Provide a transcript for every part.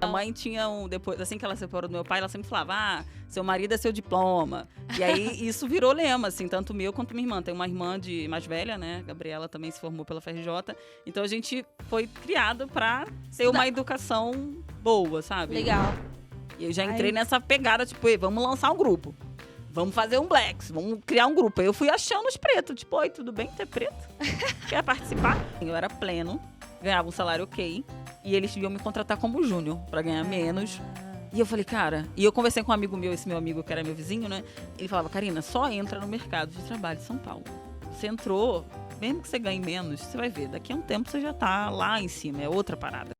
A mãe tinha depois, assim que ela separou do meu pai, ela sempre falava, seu marido é seu diploma. E aí, isso virou lema, assim, tanto meu quanto minha irmã. Tem uma irmã mais velha, né? Gabriela também se formou pela FRJ. Então, a gente foi criado pra ter uma educação boa, sabe? Legal. E eu já entrei nessa pegada, tipo, vamos lançar um grupo. Vamos fazer um Blacks, vamos criar um grupo. Aí eu fui achando os pretos, tipo, oi, tudo bem ter preto? Quer participar? Eu era pleno, ganhava um salário ok. E eles iam me contratar como júnior, pra ganhar menos. E eu falei, cara... E eu conversei com um amigo meu, esse meu amigo que era meu vizinho, né? Ele falava, Karina, só entra no mercado de trabalho de São Paulo. Você entrou, mesmo que você ganhe menos, você vai ver. Daqui a um tempo você já tá lá em cima, é outra parada.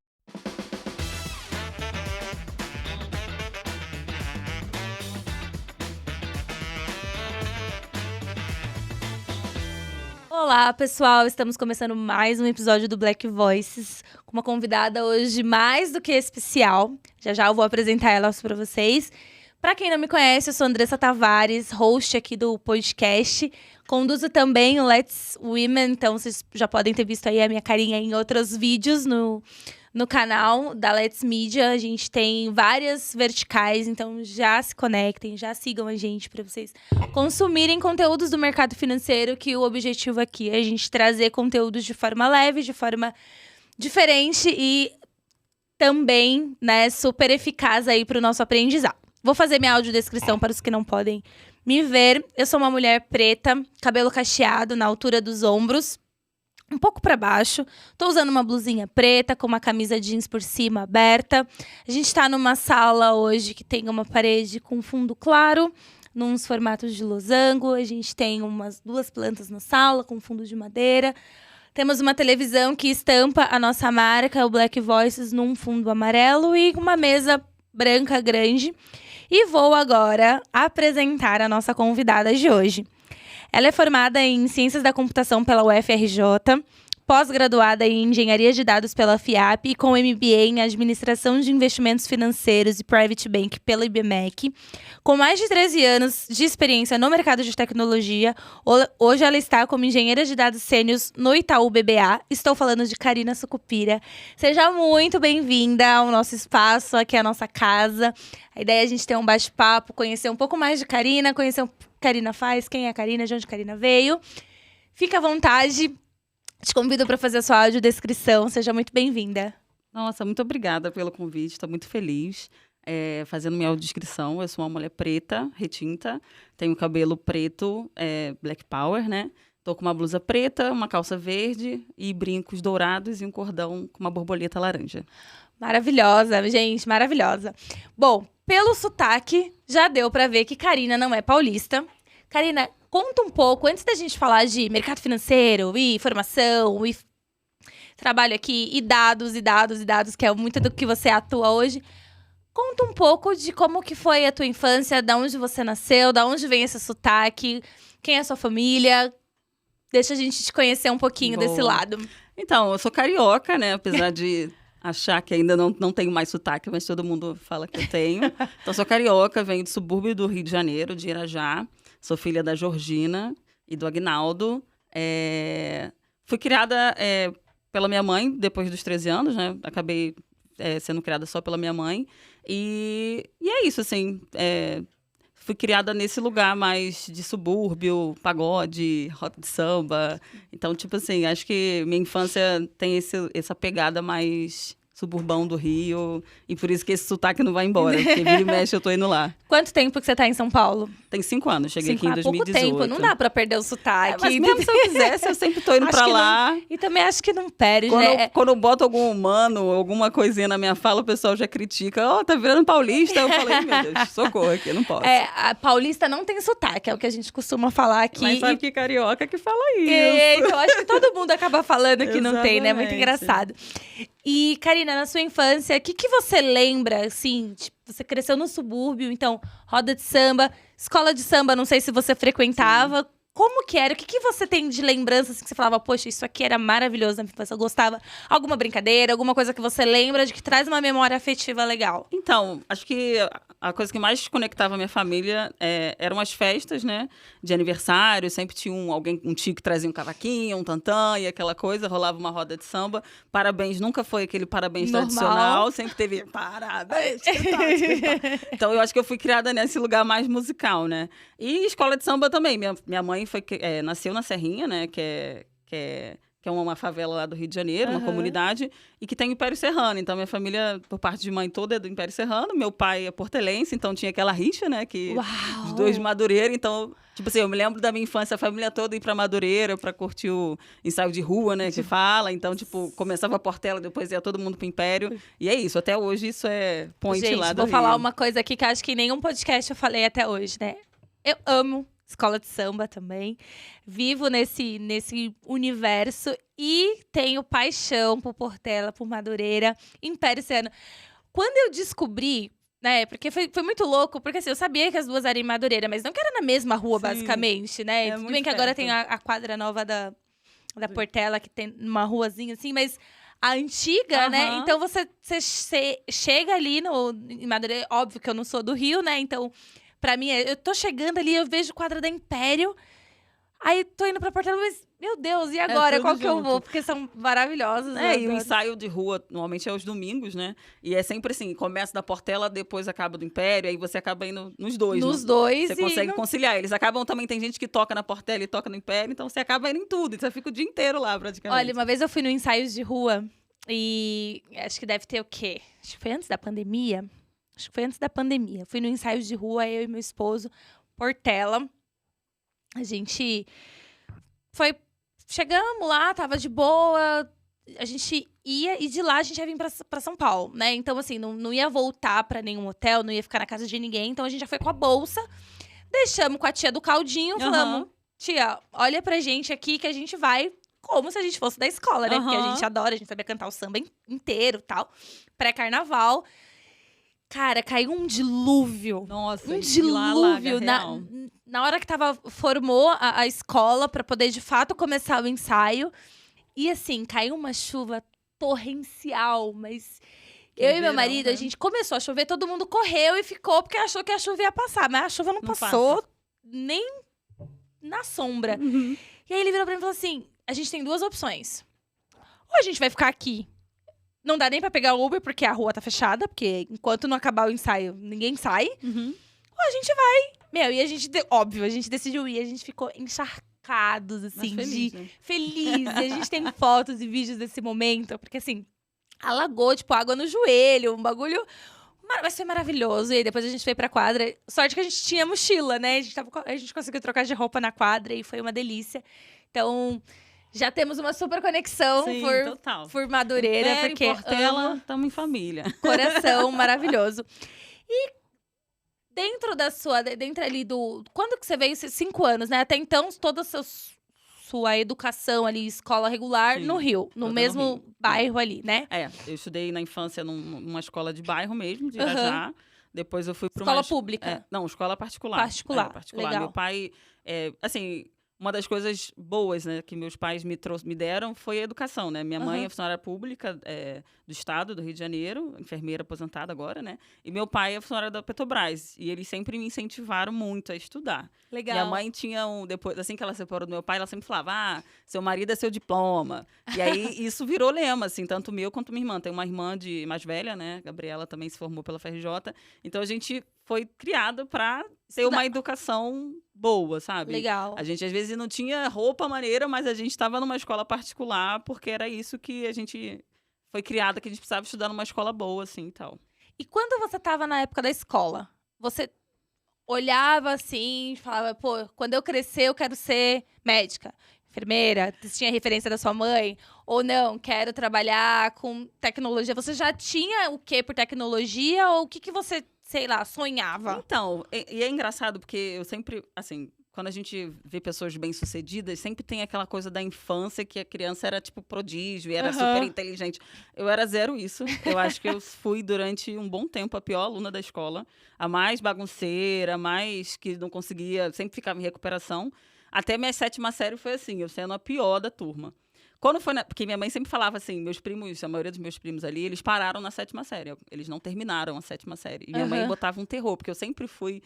Olá, pessoal! Estamos começando mais um episódio do Black Voices com uma convidada hoje mais do que especial. Já eu vou apresentar ela para vocês. Para quem não me conhece, eu sou Andressa Tavares, host aqui do podcast. Conduzo também o Let's Women, então vocês já podem ter visto aí a minha carinha em outros vídeos no canal da Let's Media. A gente tem várias verticais, então já se conectem, já sigam a gente para vocês consumirem conteúdos do mercado financeiro, que o objetivo aqui é a gente trazer conteúdos de forma leve, de forma diferente e também, né, super eficaz aí para o nosso aprendizado. Vou fazer minha audiodescrição para os que não podem me ver. Eu sou uma mulher preta, cabelo cacheado na altura dos ombros, um pouco para baixo. Tô usando uma blusinha preta com uma camisa jeans por cima aberta. A gente tá numa sala hoje que tem uma parede com fundo claro, nos formatos de losango. A gente tem umas 2 plantas na sala com fundo de madeira. Temos uma televisão que estampa a nossa marca, o Black Voices, num fundo amarelo e uma mesa branca grande. E vou agora apresentar a nossa convidada de hoje. Ela é formada em Ciências da Computação pela UFRJ, pós-graduada em Engenharia de Dados pela FIAP e com MBA em Administração de Investimentos Financeiros e Private Bank pela IBMEC. Com mais de 13 anos de experiência no mercado de tecnologia, hoje ela está como engenheira de dados sênios no Itaú BBA. Estou falando de Karina Sucupira. Seja muito bem-vinda ao nosso espaço, aqui é a nossa casa. A ideia é a gente ter um bate-papo, conhecer um pouco mais de Karina, conhecer o que a Karina faz, quem é a Karina, de onde a Karina veio. Fica à vontade. Te convido para fazer a sua audiodescrição. Seja muito bem-vinda. Nossa, muito obrigada pelo convite. Estou muito feliz fazendo minha audiodescrição. Eu sou uma mulher preta, retinta. Tenho cabelo preto, Black Power, né? Tô com uma blusa preta, uma calça verde e brincos dourados e um cordão com uma borboleta laranja. Maravilhosa, gente, maravilhosa. Bom, pelo sotaque, já deu para ver que Karina não é paulista. Karina, conta um pouco, antes da gente falar de mercado financeiro e formação e trabalho aqui, e dados, que é muito do que você atua hoje. Conta um pouco de como que foi a tua infância, de onde você nasceu, de onde vem esse sotaque, quem é a sua família. Deixa a gente te conhecer um pouquinho desse lado. Então, eu sou carioca, né? Apesar de achar que ainda não tenho mais sotaque, mas todo mundo fala que eu tenho. Então, sou carioca, venho do subúrbio do Rio de Janeiro, de Irajá. Sou filha da Georgina e do Agnaldo. Fui criada pela minha mãe depois dos 13 anos, né? Acabei sendo criada só pela minha mãe. E é isso, assim. Fui criada nesse lugar mais de subúrbio, pagode, roda de samba. Então, tipo assim, acho que minha infância tem essa pegada mais suburbão do Rio, e por isso que esse sotaque não vai embora, porque vira e mexe eu tô indo lá. Quanto tempo que você tá em São Paulo? Tem 5 anos, cheguei aqui em 2018. Pouco tempo, não dá pra perder o sotaque. Mas mesmo se eu quisesse, eu sempre tô indo pra lá. Não, e também acho que não perde, Quando eu boto algum humano, alguma coisinha na minha fala, o pessoal já critica. Tá virando paulista? Eu falei, meu Deus, socorro aqui, não posso. A paulista não tem sotaque, é o que a gente costuma falar aqui. Mas sabe que carioca que fala isso. Então, acho que todo mundo acaba falando que não tem, né? Muito engraçado. E, Karina, na sua infância, o que você lembra, assim, tipo, você cresceu no subúrbio, então, roda de samba, escola de samba, não sei se você frequentava. Sim. Como que era? O que você tem de lembrança, assim, que você falava, poxa, isso aqui era maravilhoso na minha infância, eu gostava? Alguma brincadeira, alguma coisa que você lembra de que traz uma memória afetiva legal? Então, acho que a coisa que mais conectava a minha família eram as festas, né? De aniversário, sempre tinha um tio que trazia um cavaquinho, um tantã e aquela coisa, rolava uma roda de samba. Parabéns, nunca foi aquele parabéns tradicional, sempre teve parabéns. Então, eu acho que eu fui criada nesse lugar mais musical, né? E escola de samba também. Minha mãe nasceu na Serrinha, né? Que é uma favela lá do Rio de Janeiro, uma comunidade, e que tem o Império Serrano. Então, minha família, por parte de mãe toda, é do Império Serrano. Meu pai é portelense, então tinha aquela rixa, né? Os dois de Madureira. Então, tipo assim, eu me lembro da minha infância, a família toda ir pra Madureira pra curtir o ensaio de rua, né? Que fala. Então, tipo, começava a Portela, depois ia todo mundo pro Império. E é isso, até hoje isso é point Gente, lá do vou Rio. falar uma coisa aqui que acho que em nenhum podcast eu falei até hoje, né? Eu amo escola de samba também. Vivo nesse universo e tenho paixão por Portela, por Madureira, Império Serrano. Quando eu descobri, né, porque foi muito louco, porque assim, eu sabia que as duas eram em Madureira, mas não que era na mesma rua, basicamente, né? Tudo bem que agora tem a quadra nova da Portela, que tem uma ruazinha assim, mas a antiga, né? Então você chega ali em Madureira, óbvio que eu não sou do Rio, né? Então, pra mim, eu tô chegando ali, eu vejo quadra da Império, aí tô indo pra Portela, mas, meu Deus, e agora? Qual que eu vou? Porque são maravilhosos. E o ensaio de rua, normalmente é aos domingos, né? E é sempre assim, começa da Portela, depois acaba do Império, aí você acaba indo nos dois. Nos dois. Você consegue conciliar. Eles acabam também, tem gente que toca na Portela e toca no Império, então você acaba indo em tudo. Então você fica o dia inteiro lá, praticamente. Olha, uma vez eu fui no ensaios de rua e acho que deve ter o quê? Acho que foi antes da pandemia. Fui no ensaios de rua, eu e meu esposo, Portela. A gente chegamos lá, tava de boa. A gente ia, e de lá a gente ia vir pra São Paulo, né? Então, assim, não ia voltar pra nenhum hotel, não ia ficar na casa de ninguém. Então, a gente já foi com a bolsa, deixamos com a tia do caldinho, falamos, tia, olha pra gente aqui que a gente vai como se a gente fosse da escola, né? Porque a gente adora, a gente sabia cantar o samba inteiro e tal. Pré-carnaval. Cara, caiu um dilúvio. Nossa, um dilúvio. Na hora que formou a escola pra poder, de fato, começar o ensaio. E assim, caiu uma chuva torrencial, mas eu e meu marido, a gente começou a chover, todo mundo correu e ficou, porque achou que a chuva ia passar. Mas a chuva não passou nem na sombra. E aí ele virou pra mim e falou assim, a gente tem duas opções. Ou a gente vai ficar aqui. Não dá nem pra pegar o Uber, porque a rua tá fechada. Porque enquanto não acabar o ensaio, ninguém sai. Ou a gente vai. E a gente, óbvio, a gente decidiu ir. A gente ficou encharcados, assim, feliz. E a gente tem fotos e vídeos desse momento. Porque, assim, alagou, tipo, água no joelho. Um bagulho... Mas foi maravilhoso. E aí, depois a gente foi pra quadra. Sorte que a gente tinha mochila, né? A gente conseguiu trocar de roupa na quadra. E foi uma delícia. Então... Já temos uma super conexão por Madureira, porque Portela, estamos em família. Coração maravilhoso. E dentro ali quando que você veio? 5 anos, né? Até então, toda a sua educação ali, escola regular, no Rio. No mesmo bairro ali, né? Eu estudei na infância numa escola de bairro mesmo, de Irajá. Depois eu fui para uma... Escola pública? Não, escola particular. Particular, legal. Meu pai, assim... Uma das coisas boas, né, que meus pais me deram foi a educação, né? Minha mãe é funcionária pública do estado do Rio de Janeiro, enfermeira aposentada agora, né? E meu pai é funcionário da Petrobras. E eles sempre me incentivaram muito a estudar. Legal. Minha mãe tinha depois, assim que ela separou do meu pai, ela sempre falava, seu marido é seu diploma. E aí isso virou lema, assim, tanto meu quanto minha irmã. Tem uma irmã mais velha, né? Gabriela também se formou pela FRJ. Então a gente foi criada para ter uma educação boa, sabe? Legal. A gente, às vezes, não tinha roupa maneira, mas a gente estava numa escola particular, porque era isso que a gente foi criada, que a gente precisava estudar numa escola boa, assim, e tal. E quando você estava na época da escola, você olhava assim, falava, pô, quando eu crescer, eu quero ser médica, enfermeira, você tinha referência da sua mãe? Ou não, quero trabalhar com tecnologia. Você já tinha o quê por tecnologia? Ou o que você... sei lá, sonhava? Então, e é engraçado porque eu sempre, assim, quando a gente vê pessoas bem-sucedidas, sempre tem aquela coisa da infância que a criança era, tipo, prodígio e era super inteligente. Eu era zero isso. Eu acho que eu fui, durante um bom tempo, a pior aluna da escola. A mais bagunceira, a mais que não conseguia, sempre ficava em recuperação. Até minha 7ª série foi assim, eu sendo a pior da turma. Quando foi, porque minha mãe sempre falava assim, meus primos, a maioria dos meus primos ali, eles pararam na 7ª série. Eles não terminaram a 7ª série. E minha mãe botava um terror, porque eu sempre fui...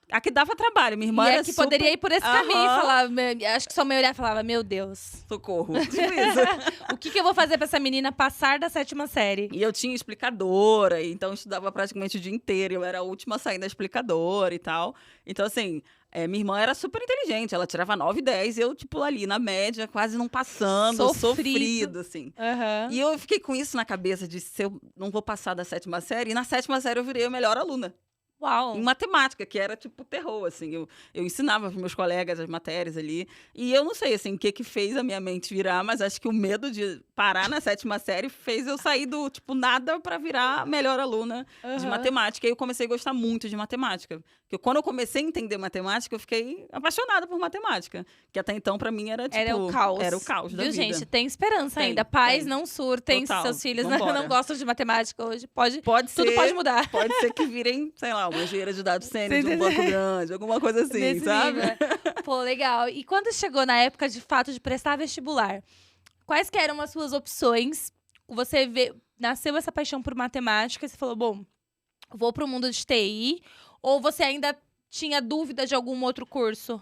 A que dava trabalho, minha irmã e era a que super... poderia ir por esse caminho e falava, acho que sua mãe olhava e falava, meu Deus. Socorro. Tipo isso. O que eu vou fazer pra essa menina passar da 7ª série? E eu tinha explicadora, então eu estudava praticamente o dia inteiro. Eu era a última a sair da explicadora e tal. Então, assim, minha irmã era super inteligente. Ela tirava 9, 10, eu, tipo, ali na média, quase não passando, sofrido assim. E eu fiquei com isso na cabeça de se eu não vou passar da 7ª série. E na 7ª série eu virei a melhor aluna. Uau! Em matemática, que era tipo terror, assim. Eu ensinava para meus colegas as matérias ali. E eu não sei, assim, o que fez a minha mente virar, mas acho que o medo de parar na 7ª série fez eu sair do, tipo, nada para virar a melhor aluna de matemática. E eu comecei a gostar muito de matemática. Porque quando eu comecei a entender matemática, eu fiquei apaixonada por matemática. Que até então, para mim, era tipo... Era o caos. Era o caos da vida. vida. Gente, tem esperança ainda. Pais, não surtem. Se seus filhos não gostam de matemática hoje. Pode ser, tudo pode mudar. Pode ser que virem, sei lá, uma engenheira de dados sênior de um banco grande, alguma coisa assim, nesse sabe? Nível. Pô, legal. E quando chegou na época, de fato, de prestar vestibular, quais que eram as suas opções? Você nasceu essa paixão por matemática e você falou, bom, vou pro mundo de TI, ou você ainda tinha dúvida de algum outro curso?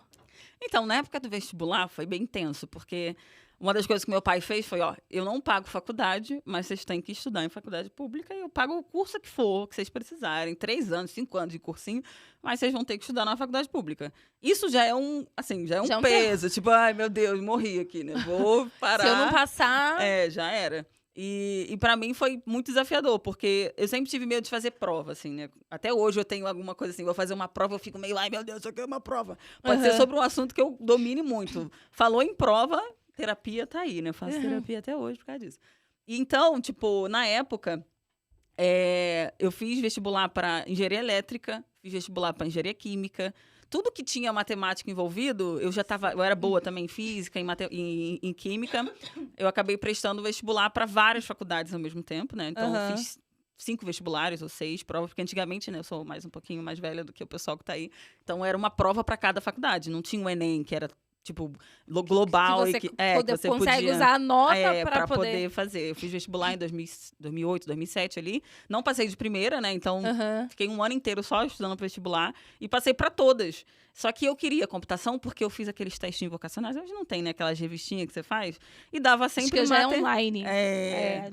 Então, na época do vestibular, foi bem tenso, porque uma das coisas que meu pai fez foi, eu não pago faculdade, mas vocês têm que estudar em faculdade pública e eu pago o curso que for, que vocês precisarem, 3 anos, 5 anos de cursinho, mas vocês vão ter que estudar na faculdade pública. Isso já é um peso, tipo, ai meu Deus, morri aqui, né? Vou parar. Se eu não passar... já era. E para mim foi muito desafiador, porque eu sempre tive medo de fazer prova, assim, né? Até hoje eu tenho alguma coisa assim, vou fazer uma prova, eu fico meio, ai meu Deus, isso aqui é uma prova. Pode ser sobre um assunto que eu domine muito. Falou em prova, terapia tá aí, né? Eu faço terapia até hoje por causa disso. E então, tipo, na época, eu fiz vestibular para engenharia elétrica, fiz vestibular para engenharia química. Tudo que tinha matemática envolvido, eu era boa também em física, em química. Eu acabei prestando vestibular para várias faculdades ao mesmo tempo, né? Então, eu fiz 5 vestibulares ou 6 provas, porque antigamente, né, eu sou um pouquinho mais velha do que o pessoal que tá aí. Então, era uma prova para cada faculdade. Não tinha o Enem, que era tipo, global. Que você consegue usar a nota para poder fazer. Eu fiz vestibular em 2008, 2007 ali. Não passei de primeira, né? Então, fiquei um ano inteiro só estudando para vestibular. E passei para todas. Só que eu queria computação porque eu fiz aqueles testinhos vocacionais. Hoje não tem, né? Aquelas revistinhas que você faz. E dava sempre... Acho que já é online.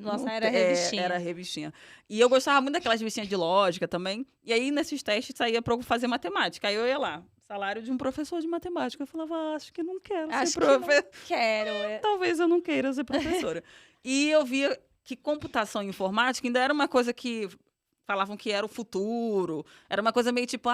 Nossa, era revistinha. Era revistinha. E eu gostava muito daquelas revistinhas de lógica também. E aí, nesses testes, saía para eu fazer matemática. Aí eu ia lá. Salário de um professor de matemática. Eu falava, acho que não quero ser professora. Talvez eu não queira ser professora. E eu via que computação e informática ainda era uma coisa que falavam que era o futuro. Era uma coisa meio tipo,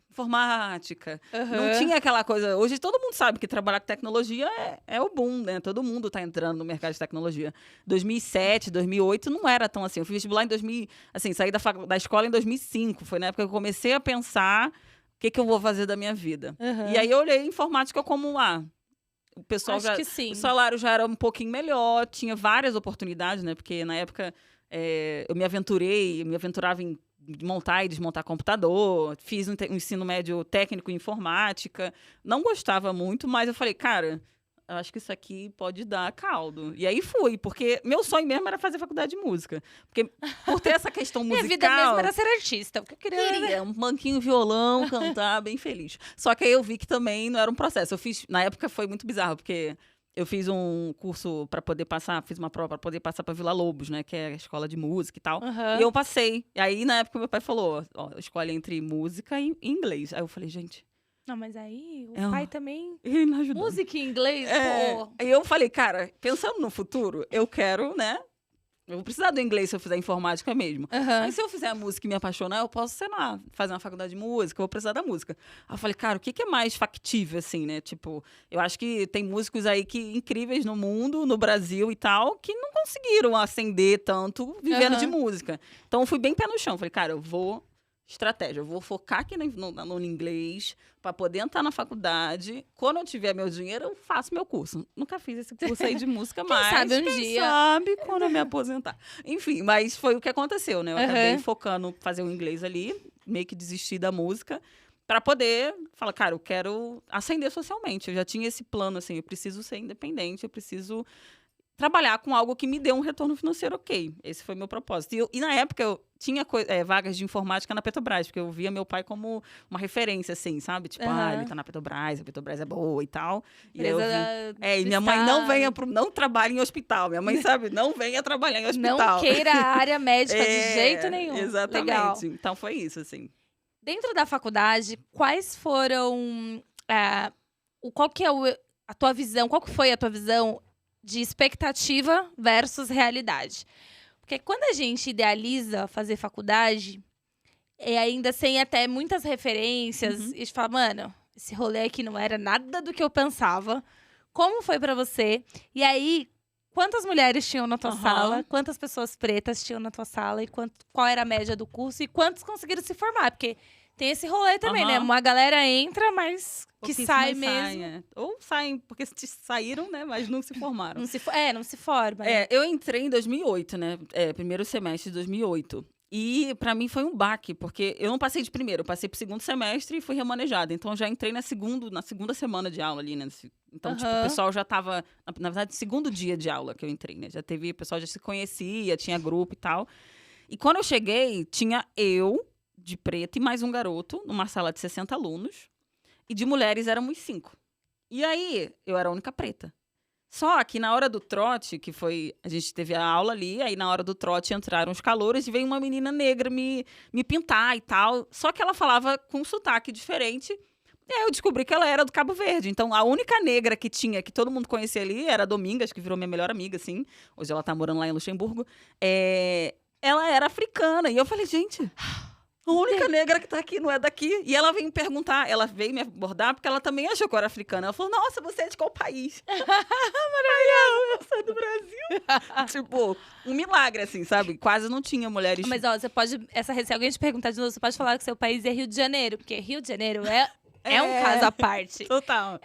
informática. Não tinha aquela coisa... Hoje todo mundo sabe que trabalhar com tecnologia é o boom, né? Todo mundo tá entrando no mercado de tecnologia. 2007, 2008 não era tão assim. Eu fiz vestibular em 2000... Assim, saí da escola em 2005. Foi na época que eu comecei a pensar... O que eu vou fazer da minha vida? E aí eu olhei informática como o pessoal Acho que sim. O salário já era um pouquinho melhor, tinha várias oportunidades, né? Porque na época eu me aventurava em montar e desmontar computador, fiz um ensino médio técnico em informática, não gostava muito, mas eu falei, cara, eu acho que isso aqui pode dar caldo. E aí fui, porque meu sonho mesmo era fazer faculdade de música. Porque por ter essa questão musical... Minha vida mesmo era ser artista. Porque eu queria um banquinho, violão, cantar, bem feliz. Só que aí eu vi que também não era um processo. Na época foi muito bizarro, porque eu fiz um curso para poder passar, fiz uma prova para poder passar para Vila Lobos, né? Que é a escola de música e tal. E eu passei. E aí, na época, meu pai falou, escolhe entre música e inglês. Aí eu falei, gente... Não, mas aí o pai também... Ele não ajudou. Música em inglês, pô. Aí eu falei, cara, pensando no futuro, eu quero, né? Eu vou precisar do inglês se eu fizer informática mesmo. Mas se eu fizer a música e me apaixonar, eu posso, sei lá, fazer uma faculdade de música, eu vou precisar da música. Aí eu falei, cara, o que é mais factível, assim, né? Tipo, eu acho que tem músicos aí incríveis no mundo, no Brasil e tal, que não conseguiram ascender tanto vivendo de música. Então eu fui bem pé no chão. Falei, cara, eu vou focar aqui no inglês para poder entrar na faculdade. Quando eu tiver meu dinheiro, eu faço meu curso. Nunca fiz esse curso aí de música mais. Quem sabe quando eu me aposentar. Enfim, mas foi o que aconteceu, né? Eu acabei focando fazer o inglês ali, meio que desistir da música, para poder falar, cara, eu quero ascender socialmente. Eu já tinha esse plano, assim, eu preciso ser independente, eu preciso trabalhar com algo que me dê um retorno financeiro ok. Esse foi meu propósito. E na época, eu tinha vagas de informática na Petrobras, porque eu via meu pai como uma referência, assim, sabe? Tipo, ele tá na Petrobras, a Petrobras é boa e tal. E e minha mãe não trabalha em hospital. Minha mãe, sabe, não venha trabalhar em hospital. Não queira a área médica de jeito nenhum. Exatamente. Legal. Então, foi isso, assim. Dentro da faculdade, quais foram... qual que é a tua visão? Qual que foi a tua visão de expectativa versus realidade? Porque quando a gente idealiza fazer faculdade, ainda sem até muitas referências, e a gente fala, mano, esse rolê aqui não era nada do que eu pensava. Como foi pra você? E aí, quantas mulheres tinham na tua sala? Quantas pessoas pretas tinham na tua sala? E qual era a média do curso? E quantos conseguiram se formar? Porque tem esse rolê também, né? Uma galera entra, mas que sai mesmo. Ou saem, porque saíram, né? Mas não se formaram. Não se forma. Né? Eu entrei em 2008, né? Primeiro semestre de 2008. E pra mim foi um baque, porque eu não passei de primeiro, eu passei pro segundo semestre e fui remanejada. Então eu já entrei na segunda semana de aula ali, né? Então, tipo, o pessoal já tava, na verdade, segundo dia de aula que eu entrei, né? O pessoal já se conhecia, tinha grupo e tal. E quando eu cheguei, tinha eu, de preto, e mais um garoto, numa sala de 60 alunos. E de mulheres éramos 5. E aí, eu era a única preta. Só que na hora do trote, que foi... A gente teve a aula ali, aí na hora do trote entraram os calouros e veio uma menina negra me pintar e tal. Só que ela falava com um sotaque diferente. E aí eu descobri que ela era do Cabo Verde. Então, a única negra que tinha, que todo mundo conhecia ali, era a Domingas, que virou minha melhor amiga, assim. Hoje ela tá morando lá em Luxemburgo. Ela era africana. E eu falei, gente... A única negra que tá aqui não é daqui. E ela veio me perguntar, ela veio me abordar, porque ela também achou que eu era africana. Ela falou, nossa, você é de qual país? Maravilhoso! Eu sou do Brasil. Tipo, um milagre, assim, sabe? Quase não tinha mulheres... Mas, ó, você pode... Se alguém te perguntar de novo, você pode falar que seu país é Rio de Janeiro. Porque Rio de Janeiro é um caso à parte. Total.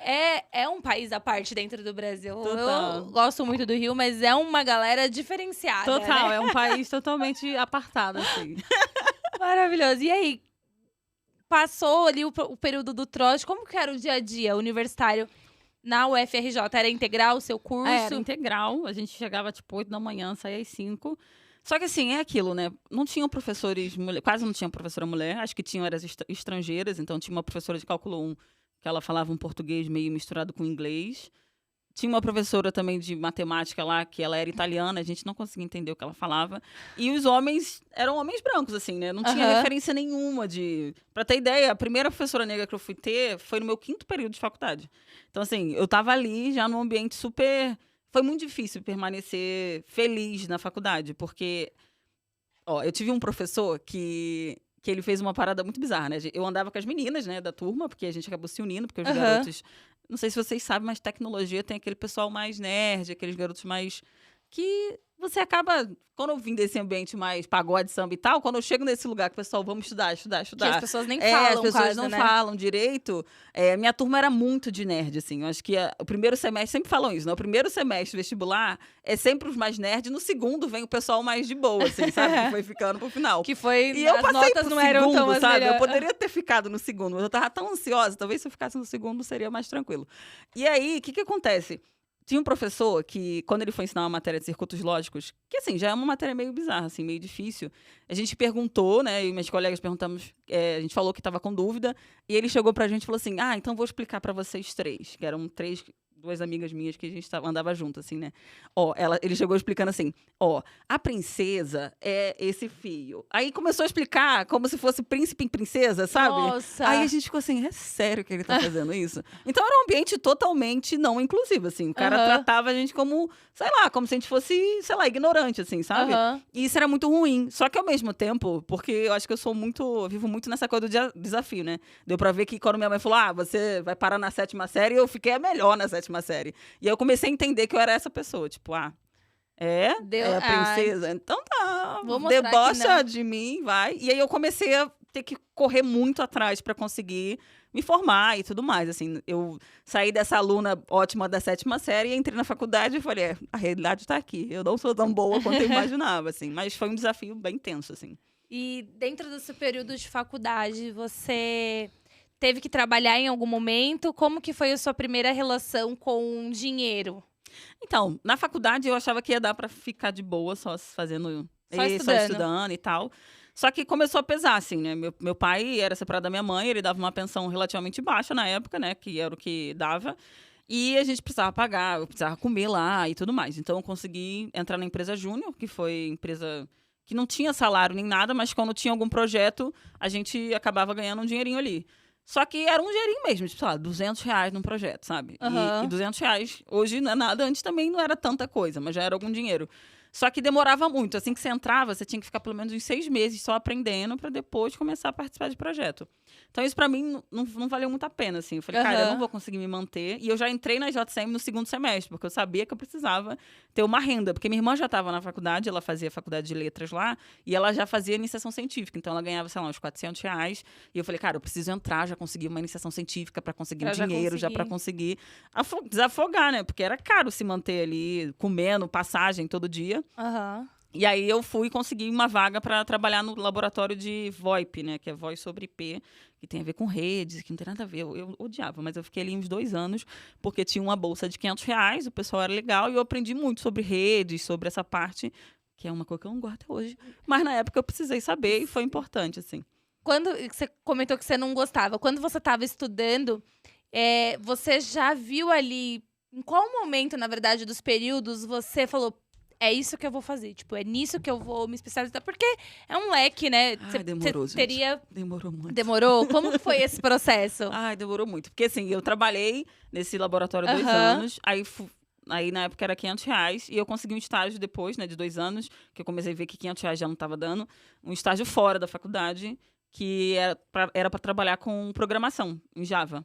É um país à parte dentro do Brasil. Total. Eu gosto muito do Rio, mas é uma galera diferenciada, Total, né? é um país totalmente apartado, assim. Maravilhoso. E aí, passou ali o período do trote, como que era o dia a dia universitário na UFRJ? Era integral o seu curso? Era integral, a gente chegava tipo 8 da manhã, saía às 5. Só que assim, é aquilo, né? Não tinham professores mulher, quase não tinha professora mulher, acho que tinham eras estrangeiras, então tinha uma professora de cálculo 1 que ela falava um português meio misturado com inglês. Tinha uma professora também de matemática lá, que ela era italiana, a gente não conseguia entender o que ela falava. E os homens eram homens brancos, assim, né? Não tinha referência nenhuma de... Pra ter ideia, a primeira professora negra que eu fui ter foi no meu 5º período de faculdade. Então, assim, eu tava ali já num ambiente super... Foi muito difícil permanecer feliz na faculdade, porque... eu tive um professor que ele fez uma parada muito bizarra, né? Eu andava com as meninas, né, da turma, porque a gente acabou se unindo, porque os garotos... Não sei se vocês sabem, mas tecnologia tem aquele pessoal mais nerd, aqueles garotos mais... Que você acaba... Quando eu vim desse ambiente mais pagode, samba e tal, quando eu chego nesse lugar que o pessoal, vamos estudar. Que as pessoas nem falam, as pessoas quase, não né? falam direito. Minha turma era muito de nerd, assim. Eu acho que o primeiro semestre, sempre falam isso, né? O primeiro semestre vestibular é sempre os mais nerds, no segundo vem o pessoal mais de boa, assim, sabe? Que foi ficando pro final. Que foi... E eu as passei notas pro não eram segundo, tão sabe? melhor. Eu poderia ter ficado no segundo, mas eu tava tão ansiosa. Talvez se eu ficasse no segundo seria mais tranquilo. E aí, o que acontece? Tinha um professor que, quando ele foi ensinar uma matéria de circuitos lógicos, que assim, já é uma matéria meio bizarra, assim, meio difícil. A gente perguntou, né, e meus colegas perguntamos, a gente falou que estava com dúvida, e ele chegou pra gente e falou assim, então vou explicar pra vocês 3, que eram 2 amigas minhas que a gente andava junto, assim, né. Ele chegou explicando assim, a princesa é esse fio. Aí começou a explicar como se fosse príncipe e princesa, sabe? Nossa! Aí a gente ficou assim, é sério que ele tá fazendo isso? Então era um ambiente totalmente não inclusivo, assim. O cara tratava a gente como, sei lá, como se a gente fosse, sei lá, ignorante, assim, sabe? E isso era muito ruim. Só que ao mesmo tempo, porque eu acho que eu vivo muito nessa coisa do desafio, né? Deu pra ver que quando minha mãe falou, você vai parar na 7ª série, eu fiquei a melhor na 7ª série. E aí eu comecei a entender que eu era essa pessoa, tipo, é a princesa? Então tá, debocha de mim, vai. E aí eu comecei a ter que correr muito atrás pra conseguir me formar e tudo mais, assim. Eu saí dessa aluna ótima da 7ª série e entrei na faculdade e falei, a realidade tá aqui. Eu não sou tão boa quanto eu imaginava, assim. Mas foi um desafio bem tenso, assim. E dentro do seu período de faculdade, você teve que trabalhar em algum momento? Como que foi a sua primeira relação com dinheiro? Então, na faculdade eu achava que ia dar pra ficar de boa, só fazendo... Só só estudando. estudando e tal. Só que começou a pesar, assim, né? Meu pai era separado da minha mãe, ele dava uma pensão relativamente baixa na época, né? Que era o que dava. E a gente precisava pagar, eu precisava comer lá e tudo mais. Então, eu consegui entrar na empresa Júnior, que foi empresa que não tinha salário nem nada, mas quando tinha algum projeto, a gente acabava ganhando um dinheirinho ali. Só que era um dinheirinho mesmo, tipo, sei lá, R$200 num projeto, sabe? Aham. E R$200 hoje não é nada, antes também não era tanta coisa, mas já era algum dinheiro. Só que demorava muito. Assim que você entrava, você tinha que ficar pelo menos uns 6 meses só aprendendo para depois começar a participar de projeto. Então, isso para mim não valeu muito a pena, assim. Eu falei, cara, eu Aham. não vou conseguir me manter. E eu já entrei na JCM no segundo semestre, porque eu sabia que eu precisava ter uma renda. Porque minha irmã já estava na faculdade, ela fazia faculdade de letras lá, e ela já fazia iniciação científica. Então, ela ganhava, sei lá, uns R$400. E eu falei, cara, eu preciso entrar, já conseguir uma iniciação científica para conseguir Pra já dinheiro, já conseguir. para conseguir desafogar, né? Porque era caro se manter ali, comendo, passagem todo dia. Aham. E aí eu fui conseguir uma vaga para trabalhar no laboratório de VoIP, né? Que é voz sobre IP, que tem a ver com redes, que não tem nada a ver. Eu odiava, mas eu fiquei ali uns 2 anos, porque tinha uma bolsa de R$500, o pessoal era legal, e eu aprendi muito sobre redes, sobre essa parte, que é uma coisa que eu não gosto até hoje. Mas na época eu precisei saber e foi importante, assim. Quando você comentou que você não gostava, quando você estava estudando, você já viu ali, em qual momento, na verdade, dos períodos, você falou, é isso que eu vou fazer, tipo, é nisso que eu vou me especializar, porque é um leque, né? Ai, demorou, gente. teria... Demorou muito. Demorou? Como que foi esse processo? Ai, demorou muito. Porque, assim, eu trabalhei nesse laboratório 2 Aham. anos, aí na época era R$500, e eu consegui um estágio depois, né, de 2 anos, que eu comecei a ver que R$500 já não estava dando, um estágio fora da faculdade, que era pra trabalhar com programação, em Java.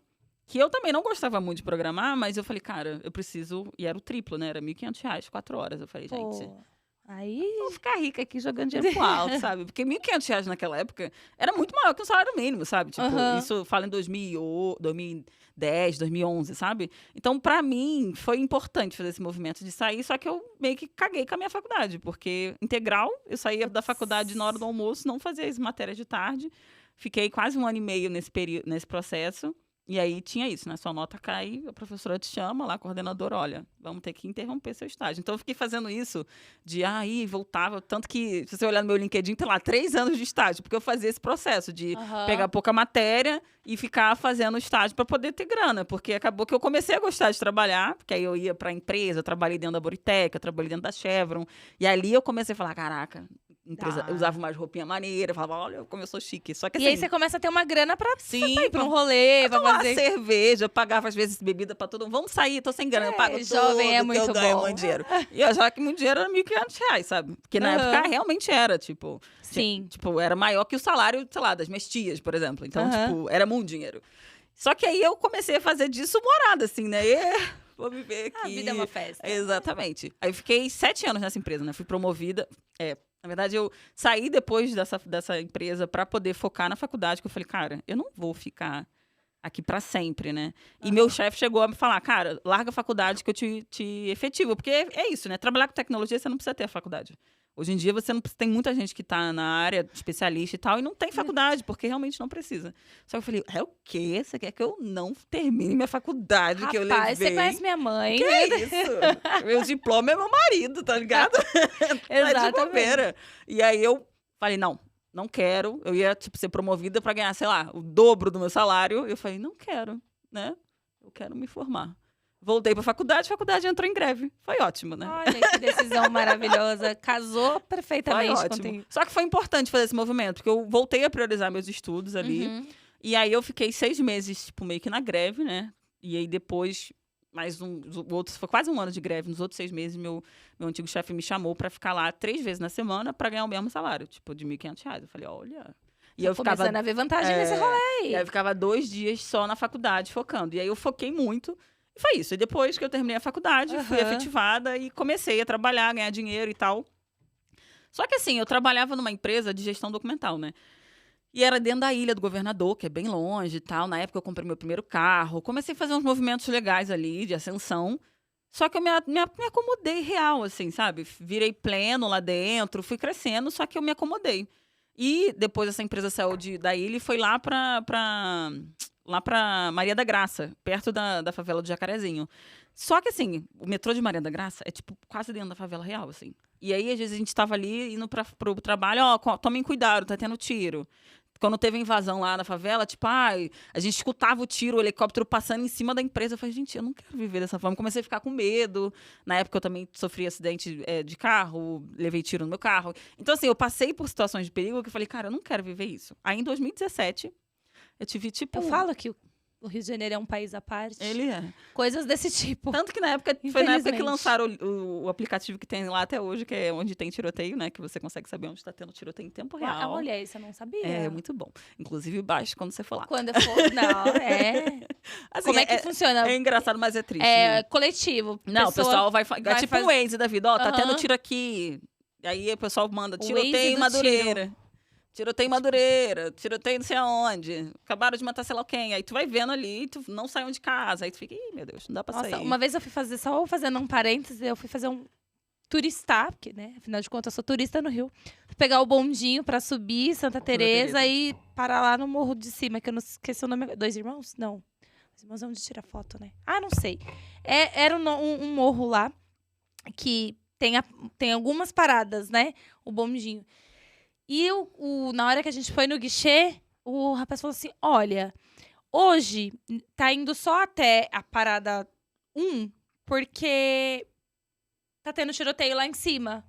Que eu também não gostava muito de programar, mas eu falei, cara, eu preciso... E era o triplo, né? Era R$1.500, 4 horas. Eu falei, gente... Pô, aí... Vou ficar rica aqui jogando dinheiro pro alto, sabe? Porque R$1.500 naquela época era muito maior que o salário mínimo, sabe? Tipo, Aham. isso fala em 2010, 2011, sabe? Então, pra mim, foi importante fazer esse movimento de sair, só que eu meio que caguei com a minha faculdade, porque integral, eu saía da faculdade na hora do almoço, não fazia as matérias de tarde, fiquei quase 1 ano e meio nesse processo. E aí tinha isso, né? Sua nota cai, a professora te chama lá, a coordenadora, olha, vamos ter que interromper seu estágio. Então eu fiquei fazendo isso de voltava. Tanto que, se você olhar no meu LinkedIn, tem lá 3 anos de estágio, porque eu fazia esse processo de Aham. pegar pouca matéria e ficar fazendo estágio para poder ter grana. Porque acabou que eu comecei a gostar de trabalhar, porque aí eu ia para a empresa, eu trabalhei dentro da Boritec, eu trabalhei dentro da Chevron. E ali eu comecei a falar, caraca, empresa, eu usava umas roupinhas maneiras, falava, olha, como eu sou chique. Só que E assim, aí você começa a ter uma grana pra sim, sair pra um rolê, pra tomar fazer... cerveja, pagava às vezes bebida pra todo mundo. Vamos sair, tô sem grana, eu pago jovem é tudo muito que eu ganho bom. muito dinheiro. E eu achava que muito dinheiro era R$1.500, sabe? Porque na Aham. época realmente era, tipo... Sim. Tipo, era maior que o salário, sei lá, das minhas tias, por exemplo. Então, Aham. tipo, era muito dinheiro. Só que aí eu comecei a fazer disso morada, assim, né? Vou viver aqui. A vida é uma festa. Exatamente. Aí eu fiquei 7 anos nessa empresa, né? Fui promovida. Na verdade, eu saí depois dessa empresa para poder focar na faculdade, que eu falei, cara, eu não vou ficar aqui para sempre, né? E meu chefe chegou a me falar, cara, larga a faculdade que eu te efetivo. Porque é isso, né? Trabalhar com tecnologia, você não precisa ter a faculdade. Hoje em dia, você não tem muita gente que tá na área, especialista e tal, e não tem faculdade, porque realmente não precisa. Só que eu falei, é o quê? Você quer que eu não termine minha faculdade que eu levei? Rapaz, você conhece minha mãe, Que né? é isso? Meu diploma é meu marido, tá ligado? Tá de Exatamente. bobeira. E aí eu falei, não quero. Eu ia, tipo, ser promovida pra ganhar, sei lá, o dobro do meu salário. Eu falei, não quero, né? Eu quero me formar. Voltei pra faculdade, a faculdade entrou em greve. Foi ótimo, né? Olha que decisão maravilhosa. Casou Foi perfeitamente ótimo. contigo. Só que foi importante fazer esse movimento, porque eu voltei a priorizar meus estudos ali. Uhum. E aí eu fiquei 6 meses, tipo, meio que na greve, né? E aí depois, foi quase 1 ano de greve. Nos outros 6 meses, meu antigo chefe me chamou pra ficar lá 3 vezes na semana pra ganhar o mesmo salário, tipo, de R$1.500. Eu falei, olha... E Tô eu ficava, começando a ver vantagem nesse rolê aí. e aí eu ficava 2 dias só na faculdade, focando. E aí eu foquei muito. E foi isso. E depois que eu terminei a faculdade, fui Aham. efetivada e comecei a trabalhar, ganhar dinheiro e tal. Só que assim, eu trabalhava numa empresa de gestão documental, né? E era dentro da Ilha do Governador, que é bem longe e tal. Na época eu comprei meu primeiro carro. Comecei a fazer uns movimentos legais ali, de ascensão. Só que eu me acomodei real, assim, sabe? Virei pleno lá dentro, fui crescendo, só que eu me acomodei. E depois essa empresa saiu da ilha e foi lá pra lá pra Maria da Graça, perto da favela do Jacarezinho. Só que, assim, o metrô de Maria da Graça é, tipo, quase dentro da favela real, assim. E aí, às vezes, a gente tava ali indo pro trabalho, tomem cuidado, tá tendo tiro. Quando teve a invasão lá na favela, tipo, a gente escutava o tiro, o helicóptero passando em cima da empresa. Eu falei, gente, eu não quero viver dessa forma. Comecei a ficar com medo. Na época, eu também sofri acidente de carro, levei tiro no meu carro. Então, assim, eu passei por situações de perigo que eu falei, cara, eu não quero viver isso. Aí, em 2017, eu tive, tipo... Eu falo que o Rio de Janeiro é um país à parte. Ele é. Coisas desse tipo. Tanto que na época, foi na época que Infelizmente. lançaram o aplicativo que tem lá até hoje, que é onde tem tiroteio, né? Que você consegue saber onde está tendo tiroteio em tempo real. Olha, isso eu não sabia. É muito bom. Inclusive, baixe quando você for lá. Quando eu for... Não, Assim, Como é que funciona? É engraçado, mas é triste. É né? coletivo. Não, o pessoal vai é tipo um Waze da vida. Ó, tá Aham. tendo tiro aqui. E aí o pessoal manda Waze tiroteio em do Madureira. Tiroteio em Madureira. Tiroteio não sei aonde. Acabaram de matar sei lá quem. Aí tu vai vendo ali, tu não saiu de casa. Aí tu fica, ih, meu Deus, não dá pra Nossa, sair. uma vez eu fui fazer, só fazendo um parênteses, eu fui fazer um turistar, porque, né, afinal de contas, eu sou turista no Rio. Fui pegar o bondinho pra subir Santa Teresa e parar lá no morro de cima, que eu não esqueci o nome. Dois Irmãos? Não. Dois Irmãos é onde tira foto, né? Ah, não sei. Era um morro lá que tem algumas paradas, né? O bondinho. E na hora que a gente foi no guichê, o rapaz falou assim, olha, hoje tá indo só até a parada 1, porque tá tendo tiroteio lá em cima.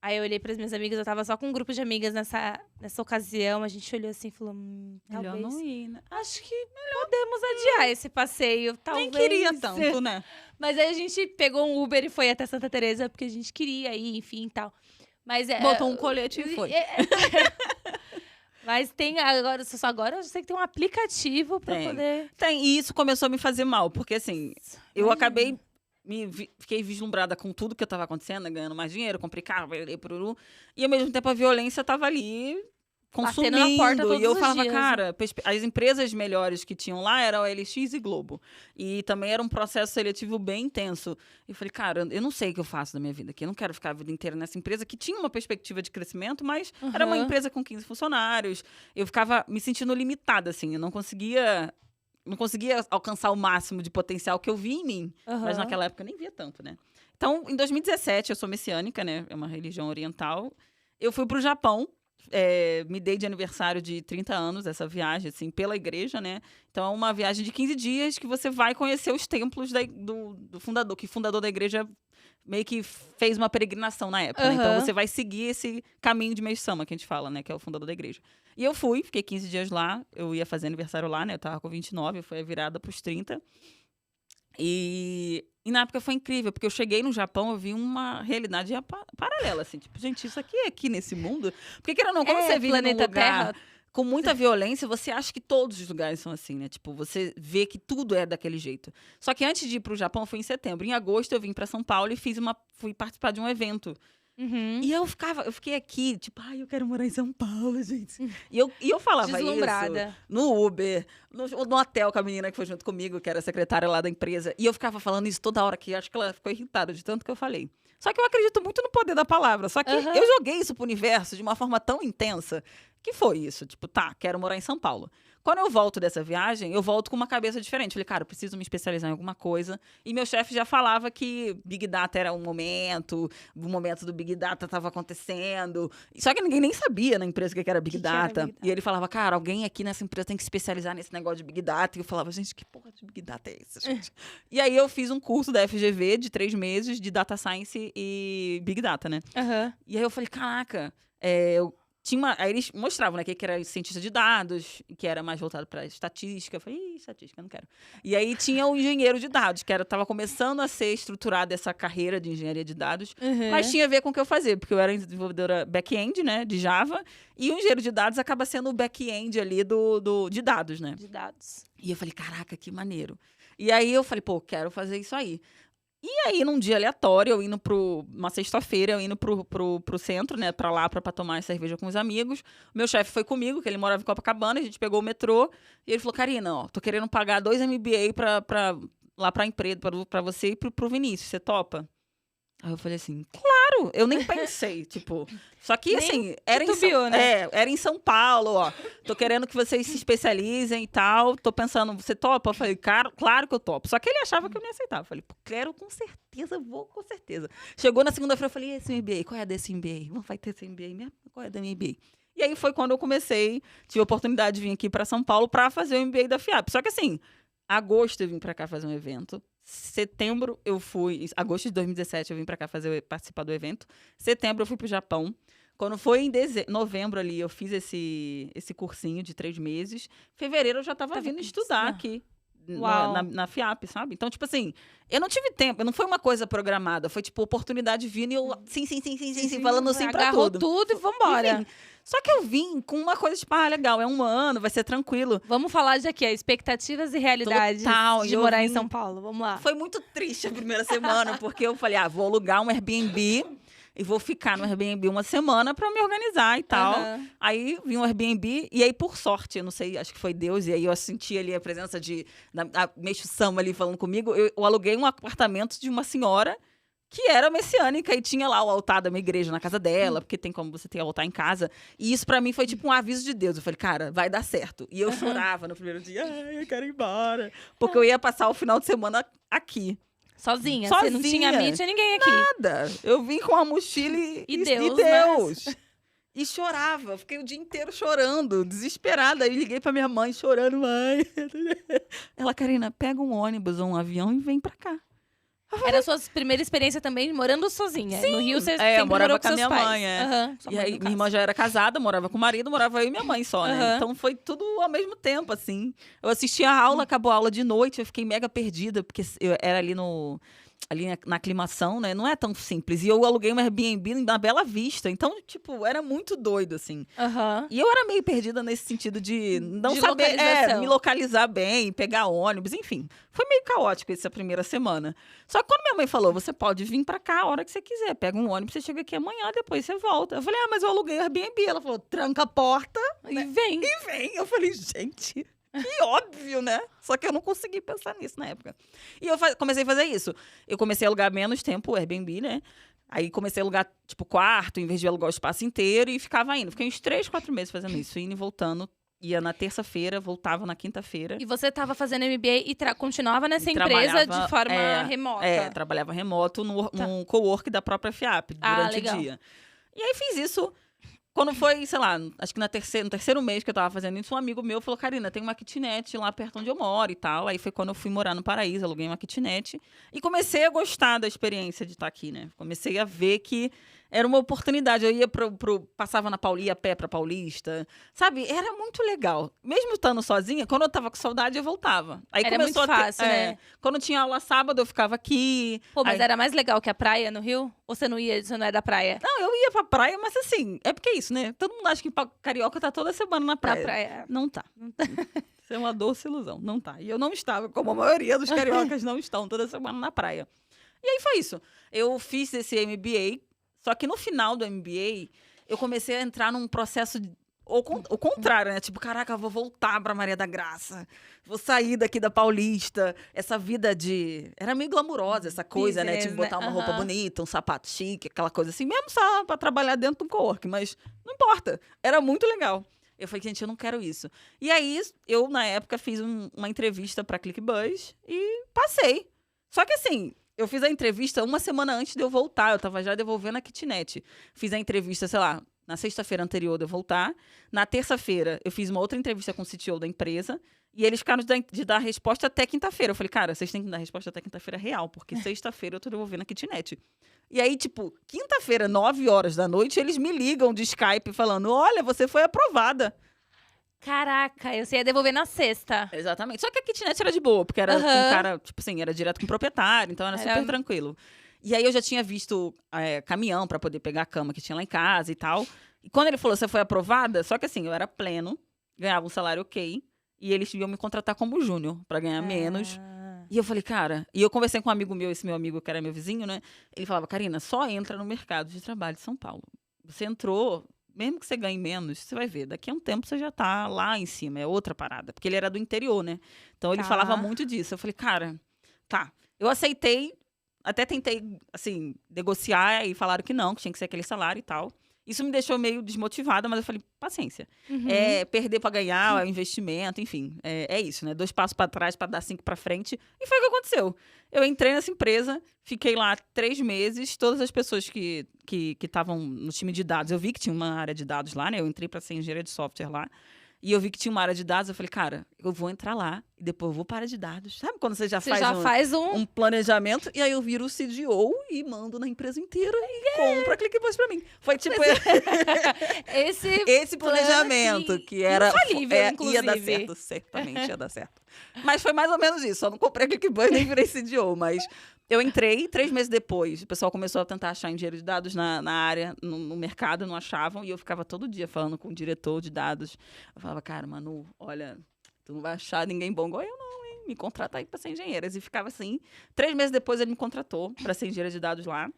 Aí eu olhei pras minhas amigas, eu tava só com um grupo de amigas nessa ocasião, a gente olhou assim e falou, Melhor talvez... não ir, né? Acho que podemos adiar esse passeio, talvez. Nem queria tanto, né? Mas aí a gente pegou um Uber e foi até Santa Teresa, porque a gente queria ir, enfim, e tal. Mas Botou um colete e foi. Mas tem agora eu sei que tem um aplicativo pra Tem. poder... E isso começou a me fazer mal, porque assim, eu Imagina. acabei, fiquei vislumbrada com tudo que estava acontecendo, né, ganhando mais dinheiro, comprei carro, e ao mesmo tempo a violência estava ali consumindo. Batendo na porta todos E eu os falava, dias. cara, as empresas melhores que tinham lá eram a LX e Globo. E também era um processo seletivo bem intenso. E eu falei, cara, eu não sei o que eu faço da minha vida aqui. Eu não quero ficar a vida inteira nessa empresa que tinha uma perspectiva de crescimento, mas era uma empresa com 15 funcionários. Eu ficava me sentindo limitada, assim. Eu não conseguia alcançar o máximo de potencial que eu vi em mim. Mas naquela época eu nem via tanto, né? Então, em 2017, eu sou messiânica, né? É uma religião oriental. Eu fui pro Japão. Me dei de aniversário de 30 anos essa viagem, assim, pela igreja, né? Então, é uma viagem de 15 dias que você vai conhecer os templos do fundador, que o fundador da igreja meio que fez uma peregrinação na época, né? Então, você vai seguir esse caminho de Meisama, que a gente fala, né? Que é o fundador da igreja. E eu fui, fiquei 15 dias lá, eu ia fazer aniversário lá, né? Eu tava com 29, foi a virada pros 30. E na época foi incrível, porque eu cheguei no Japão, eu vi uma realidade paralela, assim, tipo, gente, isso aqui é aqui nesse mundo? Porque, querendo ou não, quando você vive num lugar com muita violência, você acha que todos os lugares são assim, né? Tipo, você vê que tudo é daquele jeito. Só que antes de ir pro Japão, eu fui em setembro. Em agosto, eu vim pra São Paulo e fui participar de um evento. E eu fiquei aqui, tipo, eu quero morar em São Paulo, gente. E eu falava Deslumbrada. isso no Uber, no hotel com a menina que foi junto comigo, que era secretária lá da empresa. E eu ficava falando isso toda hora, que acho que ela ficou irritada de tanto que eu falei. Só que eu acredito muito no poder da palavra. Só que eu joguei isso pro universo de uma forma tão intensa que foi isso. Tipo, quero morar em São Paulo. Quando eu volto dessa viagem, eu volto com uma cabeça diferente. Falei, cara, eu preciso me especializar em alguma coisa. E meu chefe já falava que Big Data era o momento do Big Data estava acontecendo. Só que ninguém nem sabia na empresa o que era Big Data. E ele falava, cara, alguém aqui nessa empresa tem que se especializar nesse negócio de Big Data. E eu falava, gente, que porra de Big Data é esse, gente? E aí eu fiz um curso da FGV de 3 meses de Data Science e Big Data, né? E aí eu falei, caraca, aí eles mostravam, né, que era cientista de dados, que era mais voltado para estatística. Eu falei, estatística, eu não quero. E aí tinha o engenheiro de dados, que estava começando a ser estruturada essa carreira de engenharia de dados, mas tinha a ver com o que eu fazia, porque eu era desenvolvedora back-end, né, de Java, e o engenheiro de dados acaba sendo o back-end ali de dados, né? De dados. E eu falei, caraca, que maneiro. E aí eu falei, quero fazer isso aí. E aí, num dia aleatório, uma sexta-feira, eu indo pro centro, né, pra tomar cerveja com os amigos. Meu chefe foi comigo, que ele morava em Copacabana, a gente pegou o metrô, e ele falou, Karina, tô querendo pagar 2 MBA lá pra empresa, pra você e pro Vinícius, você topa? Aí eu falei assim, claro, Claro, eu nem pensei, tipo... Só que, Nem assim, era titubeou, né? era em São Paulo, ó. Tô querendo que vocês se especializem e tal. Tô pensando, você topa? Eu falei, cara, claro que eu topo. Só que ele achava que eu não ia aceitar. Eu falei, pô, quero com certeza, vou com certeza. Chegou na segunda-feira, eu falei, e esse MBA? Qual é desse MBA? Não vai ter esse MBA mesmo? Qual é da MBA? E aí foi quando eu comecei, tive a oportunidade de vir aqui para São Paulo para fazer o MBA da FIAP. Só que assim, agosto eu vim para cá fazer um evento. Setembro eu fui, agosto de 2017 eu vim para cá participar do evento. Setembro eu fui pro Japão. Quando foi em novembro ali, eu fiz esse cursinho de 3 meses. Fevereiro eu já estava vindo estudar aqui. Na FIAP, sabe? Então, tipo assim, eu não tive tempo, não foi uma coisa programada, foi tipo oportunidade vindo e eu sim, falando sim pra agarrou tudo. tudo e vambora. Enfim, só que eu vim com uma coisa tipo, legal, é 1 ano, vai ser tranquilo. Vamos falar de aqui, expectativas e realidades Total, de morar em São Paulo. Vamos lá. Foi muito triste a primeira semana, porque eu falei, vou alugar um Airbnb e vou ficar no Airbnb 1 semana pra me organizar e tal. Aí vim um Airbnb, e aí, por sorte, eu não sei, acho que foi Deus, e aí eu senti ali a presença da Meixo Sama ali falando comigo. Eu aluguei um apartamento de uma senhora que era messiânica e tinha lá o altar da minha igreja na casa dela, porque tem como você ter altar em casa. E isso pra mim foi tipo um aviso de Deus. Eu falei, cara, vai dar certo. E eu chorava no primeiro dia, eu quero ir embora. Porque eu ia passar o final de semana aqui. Sozinha? Você não tinha amigo, tinha ninguém aqui? Nada. Eu vim com a mochila e Deus. Mas... E chorava. Fiquei o dia inteiro chorando, desesperada. Aí liguei pra minha mãe chorando, mãe. Ela, Karina, pega um ônibus ou um avião e vem pra cá. Era a sua primeira experiência também morando sozinha? Sim. No Rio você sempre morava morou com a minha seus pais. mãe, Sua E mãe, aí no minha caso. irmã já era casada, morava com o marido, morava eu e minha mãe só, né? Então foi tudo ao mesmo tempo, assim. Eu assisti a aula, acabou a aula de noite, eu fiquei mega perdida, porque eu era ali na aclimação, né? Não é tão simples. E eu aluguei um Airbnb na Bela Vista. Então, tipo, era muito doido, assim. E eu era meio perdida nesse sentido de não saber me localizar bem, pegar ônibus, enfim. Foi meio caótico essa primeira semana. Só que quando minha mãe falou, você pode vir pra cá a hora que você quiser. Pega um ônibus, você chega aqui amanhã, depois você volta. Eu falei, mas eu aluguei o Airbnb. Ela falou, tranca a porta E vem. e vem. Eu falei, gente... Que óbvio, né? Só que eu não consegui pensar nisso na época. E eu comecei a fazer isso. Eu comecei a alugar menos tempo o Airbnb, né? Aí comecei a alugar, tipo, quarto, em vez de alugar o espaço inteiro, e ficava indo. Fiquei uns 3, 4 meses fazendo isso, indo e voltando. Ia na terça-feira, voltava na quinta-feira. E você estava fazendo MBA e continuava nessa empresa de forma remota? Trabalhava remoto num cowork da própria FIAP, durante o dia. E aí fiz isso. Quando foi, sei lá, acho que no terceiro mês que eu tava fazendo isso, um amigo meu falou, Karina, tem uma kitnet lá perto onde eu moro e tal. Aí foi quando eu fui morar no Paraíso, aluguei uma kitnet. E comecei a gostar da experiência de estar aqui, né? Comecei a ver que era uma oportunidade. Eu ia passava na Paulista, ia a pé pra Paulista. Sabe? Era muito legal. Mesmo estando sozinha, quando eu tava com saudade, eu voltava. Aí era começou muito fácil, né? Quando tinha aula sábado, eu ficava aqui. Pô, mas era mais legal que a praia no Rio? Ou você não é da praia? Não, eu ia pra praia, mas assim, é porque é isso, né? Todo mundo acha que carioca tá toda semana na praia. Na praia. Não tá. Isso é uma doce ilusão. Não tá. E eu não estava, como a maioria dos cariocas não estão toda semana na praia. E aí foi isso. Eu fiz esse MBA, só que no final do MBA, eu comecei a entrar num processo o contrário, né? Tipo, caraca, eu vou voltar pra Maria da Graça. Vou sair daqui da Paulista. Essa vida era meio glamurosa, essa coisa, Business, né? Tipo, botar né? uma roupa bonita, um sapato chique, aquela coisa assim. Mesmo só pra trabalhar dentro do cowork, mas não importa. Era muito legal. Eu falei, gente, eu não quero isso. E aí, eu, na época, fiz uma entrevista pra ClickBuzz e passei. Só que assim... Eu fiz a entrevista 1 semana antes de eu voltar. Eu tava já devolvendo a kitnet. Fiz a entrevista, sei lá, na sexta-feira anterior de eu voltar. Na terça-feira, eu fiz uma outra entrevista com o CTO da empresa. E eles ficaram de dar a resposta até quinta-feira. Eu falei, cara, vocês têm que dar a resposta até quinta-feira real, porque sexta-feira eu tô devolvendo a kitnet. E aí, tipo, quinta-feira, 9 horas da noite, eles me ligam de Skype falando, olha, você foi aprovada. Caraca, você ia devolver na sexta. Exatamente. Só que a kitnet era de boa, porque era com um cara, tipo assim, era direto com o proprietário, então era super tranquilo. E aí eu já tinha visto caminhão pra poder pegar a cama que tinha lá em casa e tal. E quando ele falou, você foi aprovada, só que assim, eu era pleno, ganhava um salário ok, e eles iam me contratar como júnior, pra ganhar menos. E eu falei, cara... E eu conversei com um amigo meu, esse meu amigo que era meu vizinho, né? Ele falava, Karina, só entra no mercado de trabalho de São Paulo. Você entrou... Mesmo que você ganhe menos, você vai ver, daqui a um tempo você já tá lá em cima, é outra parada. Porque ele era do interior, né? Então ele falava muito disso. Eu falei, cara, tá. Eu aceitei, até tentei, assim, negociar e falaram que não, que tinha que ser aquele salário e tal. Isso me deixou meio desmotivada, mas eu falei, paciência. É perder pra ganhar, é investimento, enfim. É isso, né? 2 passos pra trás pra dar 5 pra frente. E foi o que aconteceu. Eu entrei nessa empresa, fiquei lá 3 meses. Todas as pessoas que estavam no time de dados, eu vi que tinha uma área de dados lá, né? Eu entrei pra ser engenheira de software lá. E eu vi que tinha uma área de dados, eu falei, cara, eu vou entrar lá e depois eu vou para a área de dados. Sabe quando você já faz um planejamento? E aí eu viro o CDO e mando na empresa inteira e compra ClickBus pra mim. Foi tipo esse planejamento que era infalível, inclusive. ia dar certo, certamente ia dar certo. Mas foi mais ou menos isso, só não comprei ClickBus nem virei CDO, mas eu entrei, 3 meses depois, o pessoal começou a tentar achar engenheiro de dados na área, no mercado, não achavam, e eu ficava todo dia falando com o diretor de dados. Eu falava, cara, Manu, olha, tu não vai achar ninguém bom igual eu não, hein? Me contrata aí pra ser engenheira. E ficava assim. 3 meses depois ele me contratou pra ser engenheira de dados lá.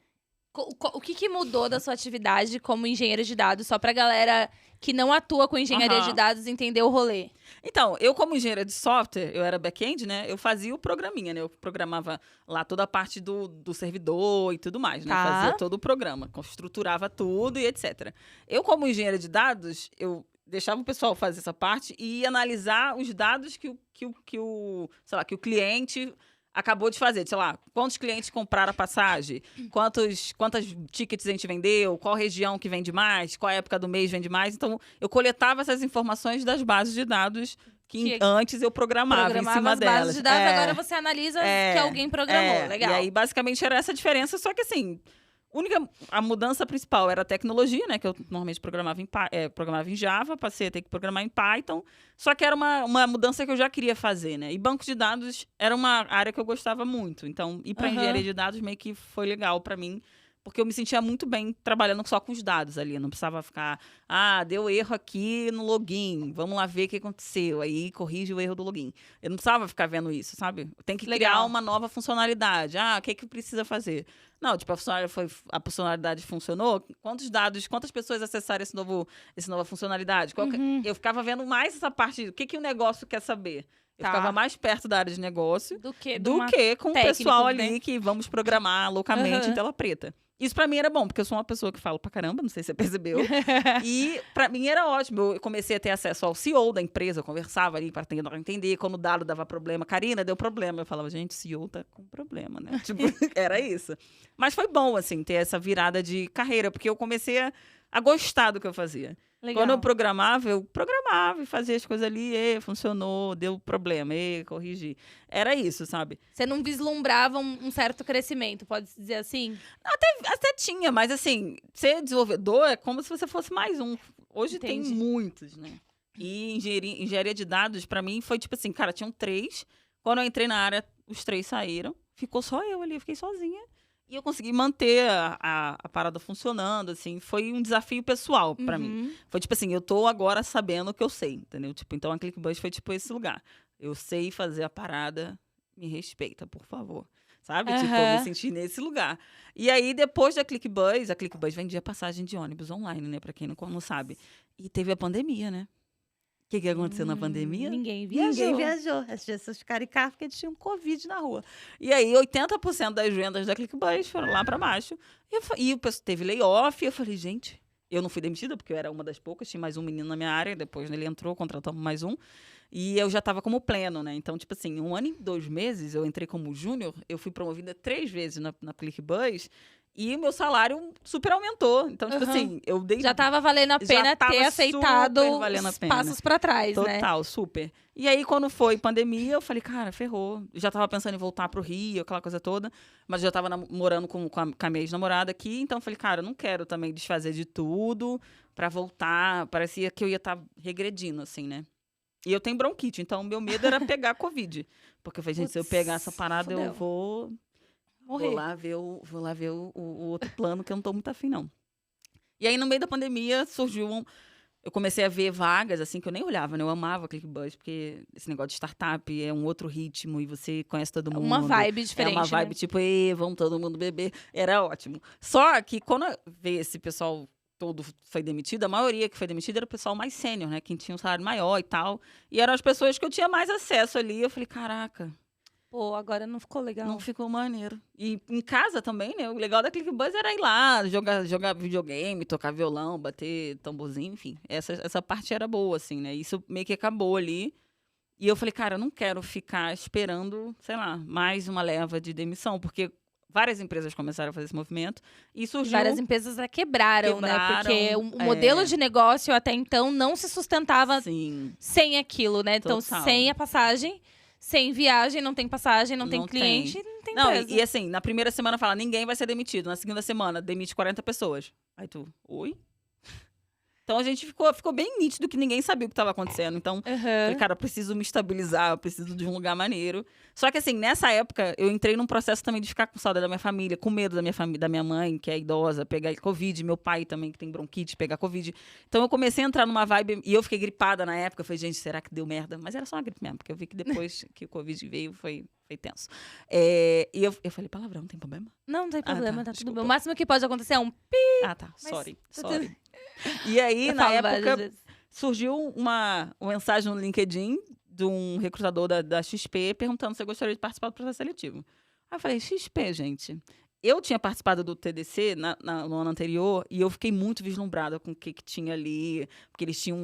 O que mudou da sua atividade como engenheira de dados? Só pra galera que não atua com engenharia de dados entender o rolê. Então, eu como engenheira de software, eu era back-end, né? Eu fazia o programinha, né? Eu programava lá toda a parte do servidor e tudo mais, né? Tá. Fazia todo o programa, estruturava tudo e etc. Eu como engenheira de dados, eu deixava o pessoal fazer essa parte e ia analisar os dados que o cliente acabou de fazer, sei lá, quantos clientes compraram a passagem, quantas tickets a gente vendeu, qual região que vende mais, qual época do mês vende mais. Então, eu coletava essas informações das bases de dados que antes eu programava em cima as delas. Bases de dados, agora você analisa que alguém programou. Legal. E aí, basicamente, era essa diferença, só que assim, a mudança principal era a tecnologia, né? Que eu normalmente programava em Java, passei a ter que programar em Python. Só que era uma mudança que eu já queria fazer, né? E banco de dados era uma área que eu gostava muito. Então, ir para engenharia de dados meio que foi legal para mim, porque eu me sentia muito bem trabalhando só com os dados ali. Eu não precisava ficar, deu erro aqui no login, vamos lá ver o que aconteceu. Aí corrige o erro do login. Eu não precisava ficar vendo isso, sabe? Tem que criar uma nova funcionalidade. O que precisa fazer? Não, tipo, a funcionalidade funcionou. Quantas pessoas acessaram essa nova funcionalidade? Eu ficava vendo mais essa parte, o que o negócio quer saber. Eu ficava mais perto da área de negócio do que com o pessoal ali que vamos programar loucamente em tela preta. Isso pra mim era bom, porque eu sou uma pessoa que fala pra caramba, não sei se você percebeu. E pra mim era ótimo. Eu comecei a ter acesso ao CEO da empresa, eu conversava ali pra tentar entender. Quando o dado dava problema, Karina, deu problema. Eu falava, gente, o CEO tá com problema, né? Tipo, era isso. Mas foi bom, assim, ter essa virada de carreira, porque eu comecei a gostar do que eu fazia. Legal. Quando eu programava e fazia as coisas ali, funcionou, deu problema, corrigi. Era isso, sabe? Você não vislumbrava um certo crescimento, pode-se dizer assim? Até tinha, mas assim, ser desenvolvedor é como se você fosse mais um. Hoje tem muitos, né? E engenharia de dados, pra mim, foi tipo assim, cara, tinham 3. Quando eu entrei na área, os 3 saíram. Ficou só eu ali, eu fiquei sozinha. E eu consegui manter a parada funcionando, assim. Foi um desafio pessoal pra mim. Foi tipo assim, eu tô agora sabendo o que eu sei, entendeu? Tipo, então a ClickBus foi tipo esse lugar. Eu sei fazer a parada, me respeita, por favor. Sabe? Tipo, eu me senti nesse lugar. E aí, depois a ClickBus vendia passagem de ônibus online, né? Pra quem não sabe. E teve a pandemia, né? O que aconteceu na pandemia? Ninguém viajou. As pessoas ficaram em casa porque tinham Covid na rua. E aí, 80% das vendas da ClickBus foram lá pra baixo. E o pessoal teve layoff. E eu falei, gente, eu não fui demitida, porque eu era uma das poucas. Tinha mais um menino na minha área. Depois ele entrou, contratamos mais um. E eu já tava como pleno, né? Então, tipo assim, 1 ano e 2 meses, eu entrei como júnior. Eu fui promovida 3 vezes na ClickBus. E o meu salário super aumentou. Então, tipo assim, eu dei... Já tava valendo a pena ter aceitado os passos pra trás, né? Total, super. E aí, quando foi pandemia, eu falei, cara, ferrou. Eu já tava pensando em voltar pro Rio, aquela coisa toda. Mas eu já tava morando com a minha ex-namorada aqui. Então, eu falei, cara, eu não quero também desfazer de tudo pra voltar. Parecia que eu ia estar regredindo, assim, né? E eu tenho bronquite, então o meu medo era pegar Covid. Porque eu falei, gente, se eu pegar essa parada, eu vou... morrer. Vou lá ver o outro plano, que eu não tô muito afim, não. E aí, no meio da pandemia, surgiu eu comecei a ver vagas, assim, que eu nem olhava, né? Eu amava ClickBus, porque esse negócio de startup é um outro ritmo e você conhece todo mundo. Uma vibe diferente, uma vibe, né? tipo, vamos todo mundo beber. Era ótimo. Só que quando veio esse pessoal todo foi demitido, a maioria que foi demitida era o pessoal mais sênior, né? Quem tinha um salário maior e tal. E eram as pessoas que eu tinha mais acesso ali. Eu falei, caraca... Pô, agora não ficou legal. Não ficou maneiro. E em casa também, né? O legal da ClickBuzz era ir lá, jogar videogame, tocar violão, bater tamborzinho, enfim. Essa parte era boa, assim, né? Isso meio que acabou ali. E eu falei, cara, eu não quero ficar esperando, sei lá, mais uma leva de demissão, porque várias empresas começaram a fazer esse movimento e surgiu... Várias empresas quebraram, né? Quebraram, Porque o modelo de negócio até então não se sustentava Sim, sem aquilo, né? Então, Total. sem a passagem, sem viagem, não tem passagem, não tem Não cliente, não tem não, empresa. e assim, na primeira semana fala, ninguém vai ser demitido. Na segunda semana, demite 40 pessoas. Aí tu, oi? Então a gente ficou bem nítido que ninguém sabia o que estava acontecendo. Então, falei, cara, eu preciso me estabilizar, eu preciso de um lugar maneiro. Só que assim, nessa época, eu entrei num processo também de ficar com saudade da minha família, com medo da minha família, da minha mãe, que é idosa, pegar Covid, meu pai também, que tem bronquite, pegar Covid. Então eu comecei a entrar numa vibe, e eu fiquei gripada na época. Eu falei, gente, será que deu merda? Mas era só uma gripe mesmo, porque eu vi que depois que o Covid veio, foi tenso. E eu falei, palavrão, não tem problema? Não tem problema, tá, tá tudo desculpa. bem. O máximo que pode acontecer é um pi. Ah, tá, sorry. tá tudo- E aí, Eu na falo várias época, vezes. surgiu uma mensagem no LinkedIn de um recrutador da XP perguntando se eu gostaria de participar do processo seletivo. Aí eu falei, XP, gente. Eu tinha participado do TDC no ano anterior e eu fiquei muito vislumbrada com o que tinha ali, porque eles tinham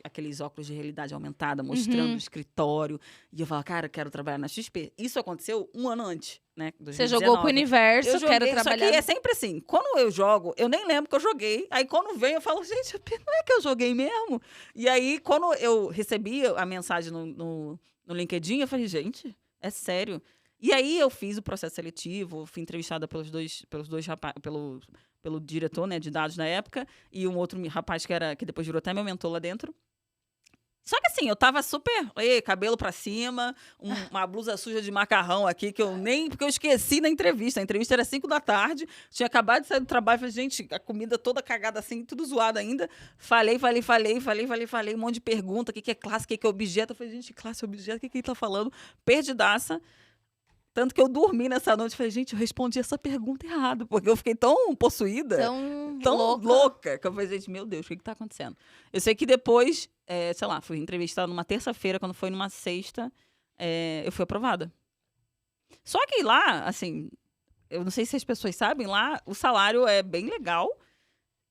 aqueles óculos de realidade aumentada, mostrando o escritório. E eu falava, cara, eu quero trabalhar na XP. Isso aconteceu um ano antes, né? 2019. Você jogou pro universo, Eu quero joguei, trabalhar. Só que é sempre assim, quando eu jogo, eu nem lembro que eu joguei. Aí quando vem, eu falo, gente, não é que eu joguei mesmo? E aí, quando eu recebi a mensagem no LinkedIn, eu falei, gente, é sério? E aí eu fiz o processo seletivo, fui entrevistada pelos dois rapazes, pelo diretor, né, de dados na época, e um outro rapaz que depois virou até meu mentor lá dentro. Só que assim, eu tava super, cabelo pra cima, uma blusa suja de macarrão aqui, porque eu esqueci na entrevista. A entrevista era 5 da tarde, tinha acabado de sair do trabalho, falei, gente, a comida toda cagada assim, tudo zoado ainda. Falei, um monte de pergunta, o que é classe, o que é objeto. Eu falei, gente, classe, objeto, o que ele tá falando? Perdidaça. Tanto que eu dormi nessa noite e falei, gente, eu respondi essa pergunta errado, porque eu fiquei tão possuída, tão louca, que eu falei, gente, meu Deus, o que tá acontecendo? Eu sei que depois, sei lá, fui entrevistada numa terça-feira, quando foi numa sexta, eu fui aprovada. Só que lá, assim, eu não sei se as pessoas sabem, lá o salário é bem legal,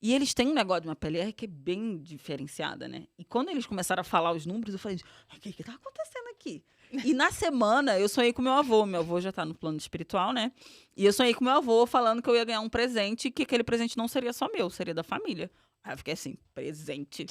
e eles têm um negócio de uma PLR que é bem diferenciada, né? E quando eles começaram a falar os números, eu falei, o que tá acontecendo aqui? E na semana, eu sonhei com meu avô. Meu avô já tá no plano espiritual, né? E eu sonhei com meu avô falando que eu ia ganhar um presente, que aquele presente não seria só meu, seria da família. Aí eu fiquei assim, presente.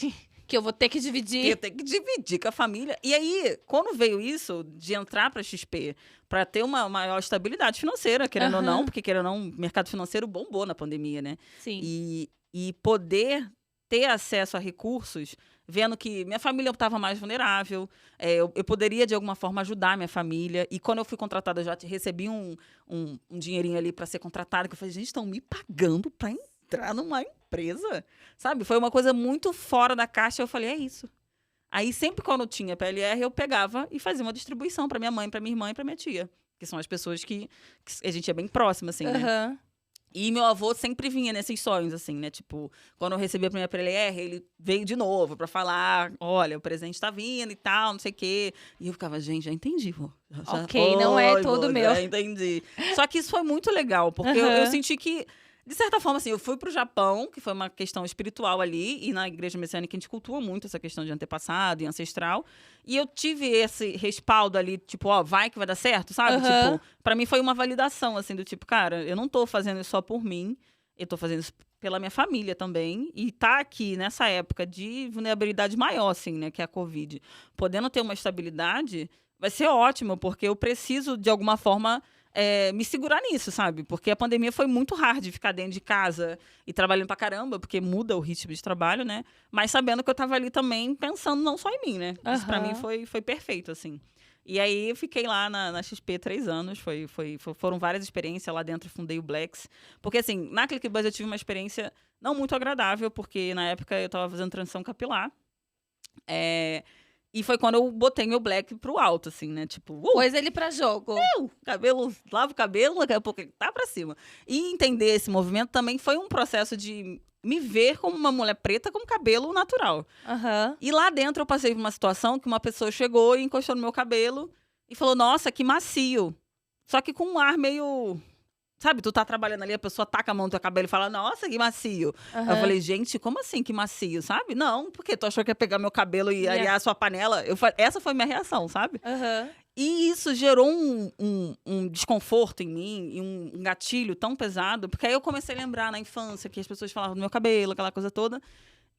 Que eu vou ter que dividir. Eu tenho que dividir com a família. E aí, quando veio isso, de entrar pra XP, pra ter uma maior estabilidade financeira, querendo ou não, porque querendo ou não, o mercado financeiro bombou na pandemia, né? Sim. E poder ter acesso a recursos, vendo que minha família estava mais vulnerável, eu poderia, de alguma forma, ajudar minha família. E quando eu fui contratada, eu já recebi um dinheirinho ali para ser contratada, que eu falei, gente, estão me pagando para entrar numa empresa? Sabe? Foi uma coisa muito fora da caixa. Eu falei, é isso. Aí, sempre quando eu tinha PLR, eu pegava e fazia uma distribuição para minha mãe, para minha irmã e para minha tia. Que são as pessoas que a gente é bem próxima, assim, né? E meu avô sempre vinha nesses sonhos, assim, né? Tipo, quando eu recebi a primeira PLR, ele veio de novo pra falar, olha, o presente tá vindo e tal, não sei o quê. E eu ficava, gente, já entendi, vô. Ok, não é todo meu. Já entendi. Só que isso foi muito legal, porque eu senti que, de certa forma, assim, eu fui pro Japão, que foi uma questão espiritual ali, e na igreja messiânica a gente cultua muito essa questão de antepassado e ancestral. E eu tive esse respaldo ali, tipo, ó, vai que vai dar certo, sabe? Tipo, pra mim foi uma validação, assim, do tipo, cara, eu não tô fazendo isso só por mim, eu tô fazendo isso pela minha família também. E tá aqui, nessa época de vulnerabilidade maior, assim, né, que é a Covid, podendo ter uma estabilidade, vai ser ótimo, porque eu preciso, de alguma forma, me segurar nisso, sabe? Porque a pandemia foi muito hard ficar dentro de casa e trabalhando pra caramba, porque muda o ritmo de trabalho, né? Mas sabendo que eu tava ali também pensando não só em mim, né? Isso pra mim foi perfeito, assim. E aí eu fiquei lá na XP 3 anos, foram várias experiências lá dentro, fundei o Blacks. Porque assim, na ClickBuzz eu tive uma experiência não muito agradável, porque na época eu tava fazendo transição capilar. E foi quando eu botei meu black pro alto, assim, né? Tipo, Pôs ele pra jogo. Cabelo, lavo o cabelo, daqui a pouco ele tá pra cima. E entender esse movimento também foi um processo de me ver como uma mulher preta com cabelo natural. E lá dentro eu passei por uma situação que uma pessoa chegou e encostou no meu cabelo e falou, nossa, que macio. Só que com um ar meio... Sabe, tu tá trabalhando ali, a pessoa taca a mão no teu cabelo e fala, nossa, que macio. Aham. Eu falei, gente, como assim que macio, sabe? Não, porque tu achou que ia pegar meu cabelo e arear a sua panela? Essa foi minha reação, sabe? Aham. E isso gerou um desconforto em mim e um gatilho tão pesado, porque aí eu comecei a lembrar na infância que as pessoas falavam do meu cabelo, aquela coisa toda.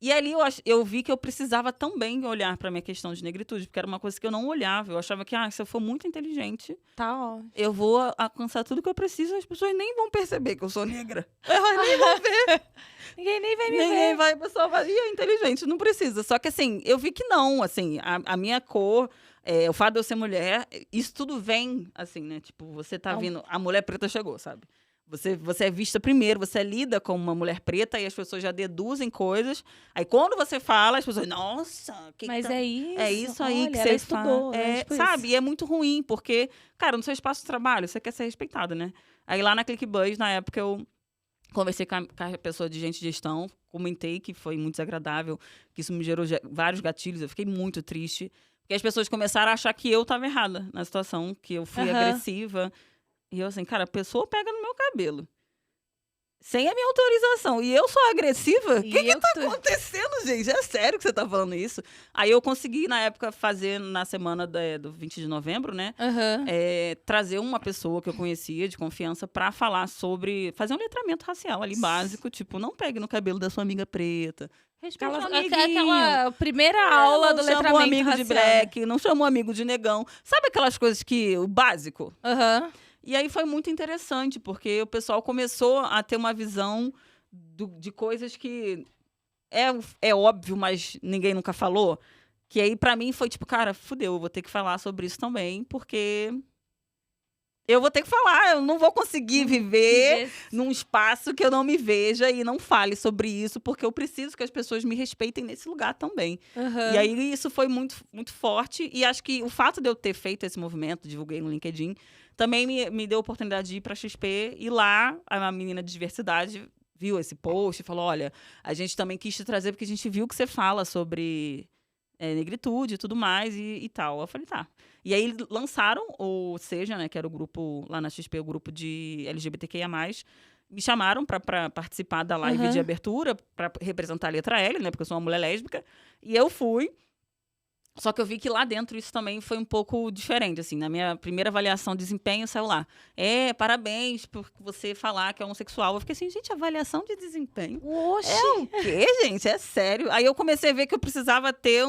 E ali eu vi que eu precisava também olhar para minha questão de negritude, porque era uma coisa que eu não olhava. Eu achava que, se eu for muito inteligente, Tá ótimo. eu vou alcançar tudo que eu preciso, as pessoas nem vão perceber que eu sou negra. Elas nem vão ver. Ninguém nem vai me Ninguém ver. vai, a pessoa vai, "Ih, é inteligente, não precisa." Só que assim, eu vi que não, assim, a minha cor, o fato de eu ser mulher, isso tudo vem, assim, né? Tipo, você tá Não. vindo, a mulher preta chegou, sabe? Você é vista primeiro, você lida com uma mulher preta e as pessoas já deduzem coisas. Aí quando você fala, as pessoas, nossa, Mas tá... é isso. É isso aí olha, que ela você estudou, fala. né? Tipo Sabe? isso. E é muito ruim, porque, cara, no seu espaço de trabalho, você quer ser respeitado, né? Aí lá na ClickBuzz, na época, eu conversei com a pessoa de gente de gestão, comentei que foi muito desagradável, que isso me gerou vários gatilhos, eu fiquei muito triste. Porque as pessoas começaram a achar que eu estava errada na situação, que eu fui Aham. agressiva. E eu assim, cara, a pessoa pega no meu cabelo. Sem a minha autorização. E eu sou agressiva? O E que eu tá que tô- acontecendo, gente? É sério que você tá falando isso? Aí eu consegui, na época, fazer na semana do 20 de novembro, né? Aham. Trazer uma pessoa que eu conhecia, de confiança, pra falar sobre... Fazer um letramento racial ali, básico. Tipo, não pegue no cabelo da sua amiga preta. Respeite o amiguinho. Aquela primeira aula do Não chama letramento um amigo de racial, né? black, não chama um amigo de negão. Sabe aquelas coisas que... O básico? Aham. E aí foi muito interessante, porque o pessoal começou a ter uma visão de coisas que é óbvio, mas ninguém nunca falou. Que aí, pra mim, foi tipo, cara, fudeu, eu vou ter que falar sobre isso também, porque eu vou ter que falar, eu não vou conseguir viver num espaço que eu não me veja e não fale sobre isso, porque eu preciso que as pessoas me respeitem nesse lugar também. Aham. E aí isso foi muito, muito forte. E acho que o fato de eu ter feito esse movimento, divulguei no LinkedIn, também me deu a oportunidade de ir para a XP. E lá, a menina de diversidade viu esse post e falou, olha, a gente também quis te trazer porque a gente viu que você fala sobre negritude e tudo mais e tal. Eu falei, tá. E aí lançaram o Seja, né, que era o grupo, lá na XP, o grupo de LGBTQIA+, me chamaram para participar da live de abertura, para representar a letra L, né? Porque eu sou uma mulher lésbica. E eu fui. Só que eu vi que lá dentro isso também foi um pouco diferente, assim. Na minha primeira avaliação de desempenho, saiu lá. Parabéns por você falar que é homossexual. Eu fiquei assim, gente, avaliação de desempenho? Oxi. É o quê, gente? É sério? Aí eu comecei a ver que eu precisava ter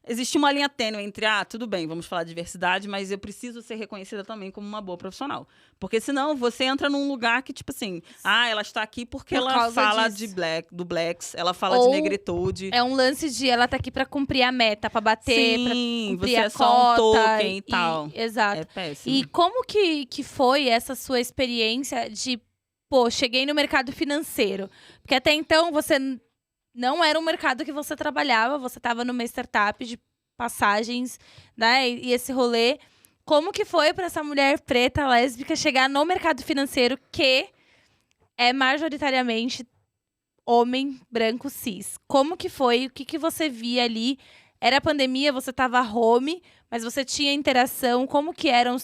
existia uma linha tênue entre, tudo bem, vamos falar de diversidade, mas eu preciso ser reconhecida também como uma boa profissional. Porque senão você entra num lugar que, tipo assim, ela está aqui porque Por ela causa fala disso. do blacks, ela fala Ou de negritude. É um lance de ela tá aqui pra cumprir a meta, pra bater, pra Sim, cumprir você a é só um cota. token e tal. Exato. É péssimo. E como que foi essa sua experiência de, cheguei no mercado financeiro? Porque até então você não era um mercado que você trabalhava, você estava numa startup de passagens, né? E esse rolê. Como que foi para essa mulher preta, lésbica, chegar no mercado financeiro que é majoritariamente homem, branco, cis? Como que foi? O que você via ali? Era pandemia, você estava home, mas você tinha interação. Como que eram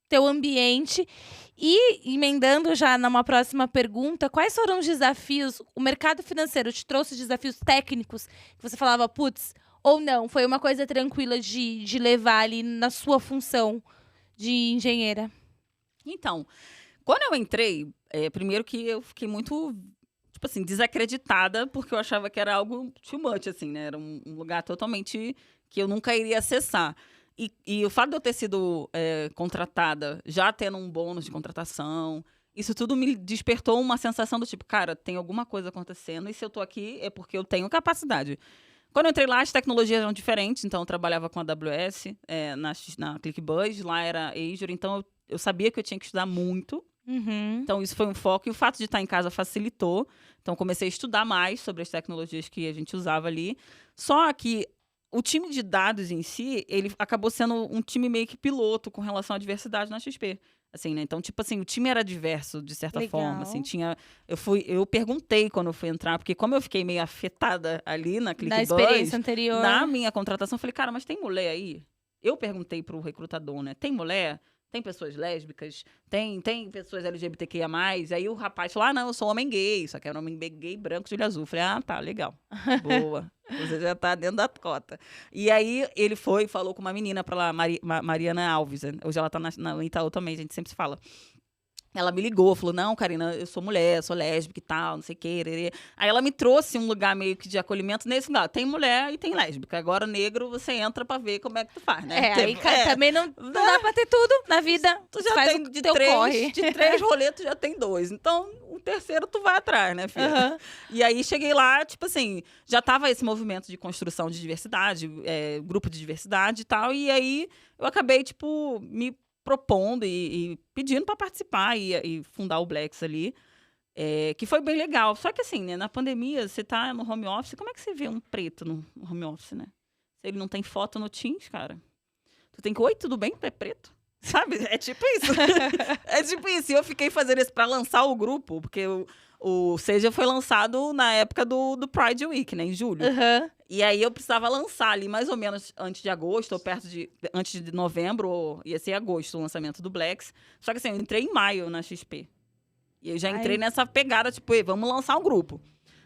teu ambiente? E, emendando já numa próxima pergunta, quais foram os desafios? O mercado financeiro te trouxe desafios técnicos que você falava, putz, ou não? Foi uma coisa tranquila de levar ali na sua função de engenheira? Então, quando eu entrei, primeiro que eu fiquei muito, tipo assim, desacreditada, porque eu achava que era algo too much, assim, né? Era um lugar totalmente que eu nunca iria acessar. E o fato de eu ter sido contratada, já tendo um bônus de contratação, isso tudo me despertou uma sensação do tipo, cara, tem alguma coisa acontecendo, e se eu tô aqui é porque eu tenho capacidade. Quando eu entrei lá, as tecnologias eram diferentes, então eu trabalhava com a AWS, na ClickBuzz, lá era Azure, então eu sabia que eu tinha que estudar muito. Uhum. Então isso foi um foco, e o fato de estar em casa facilitou. Então comecei a estudar mais sobre as tecnologias que a gente usava ali. Só que o time de dados em si, ele acabou sendo um time meio que piloto com relação à diversidade na XP. Assim, né? Então, tipo assim, o time era diverso, de certa Legal. forma. Assim, eu perguntei quando eu fui entrar, porque como eu fiquei meio afetada ali na Na ClickBuzz, experiência anterior. na minha contratação, eu falei, cara, mas tem mulher aí? eu perguntei pro recrutador, né? Tem mulher? Tem pessoas lésbicas? Tem pessoas LGBTQIA+. Aí o rapaz falou, não, eu sou homem gay. Só que era um homem gay branco de olho azul. Eu falei, tá, legal. Boa. Você já tá dentro da cota. E aí ele foi e falou com uma menina pra lá, Mariana Alves. Né? Hoje ela tá na Itaú também, a gente sempre se fala. Ela me ligou, falou, não, Karina, eu sou mulher, sou lésbica e tal, não sei o que. Aí ela me trouxe um lugar meio que de acolhimento nesse lugar. Tem mulher e tem lésbica. Agora, negro, você entra pra ver como é que tu faz, né? Também não dá pra ter tudo na vida. Tu já faz tem o teu corre. de 3 rolês, tu já tem 2. Então, o terceiro tu vai atrás, né, filha? E aí, cheguei lá, tipo assim, já tava esse movimento de construção de diversidade, grupo de diversidade e tal. E aí, eu acabei, tipo, me propondo e pedindo para participar e fundar o Blacks ali, que foi bem legal. Só que assim, né, na pandemia, você tá no home office, como é que você vê um preto no home office, né? Se ele não tem foto no Teams, cara, tu tem que, oi, tudo bem? Tu é preto? Sabe? É tipo isso. É tipo isso. E eu fiquei fazendo isso para lançar o grupo, porque o Seja foi lançado na época do Pride Week, né, em julho. E aí eu precisava lançar ali mais ou menos antes de agosto, ou antes de novembro, ou ia ser agosto o lançamento do Blacks. Só que assim, eu entrei em maio na XP. E eu já entrei nessa pegada, tipo, vamos lançar um grupo.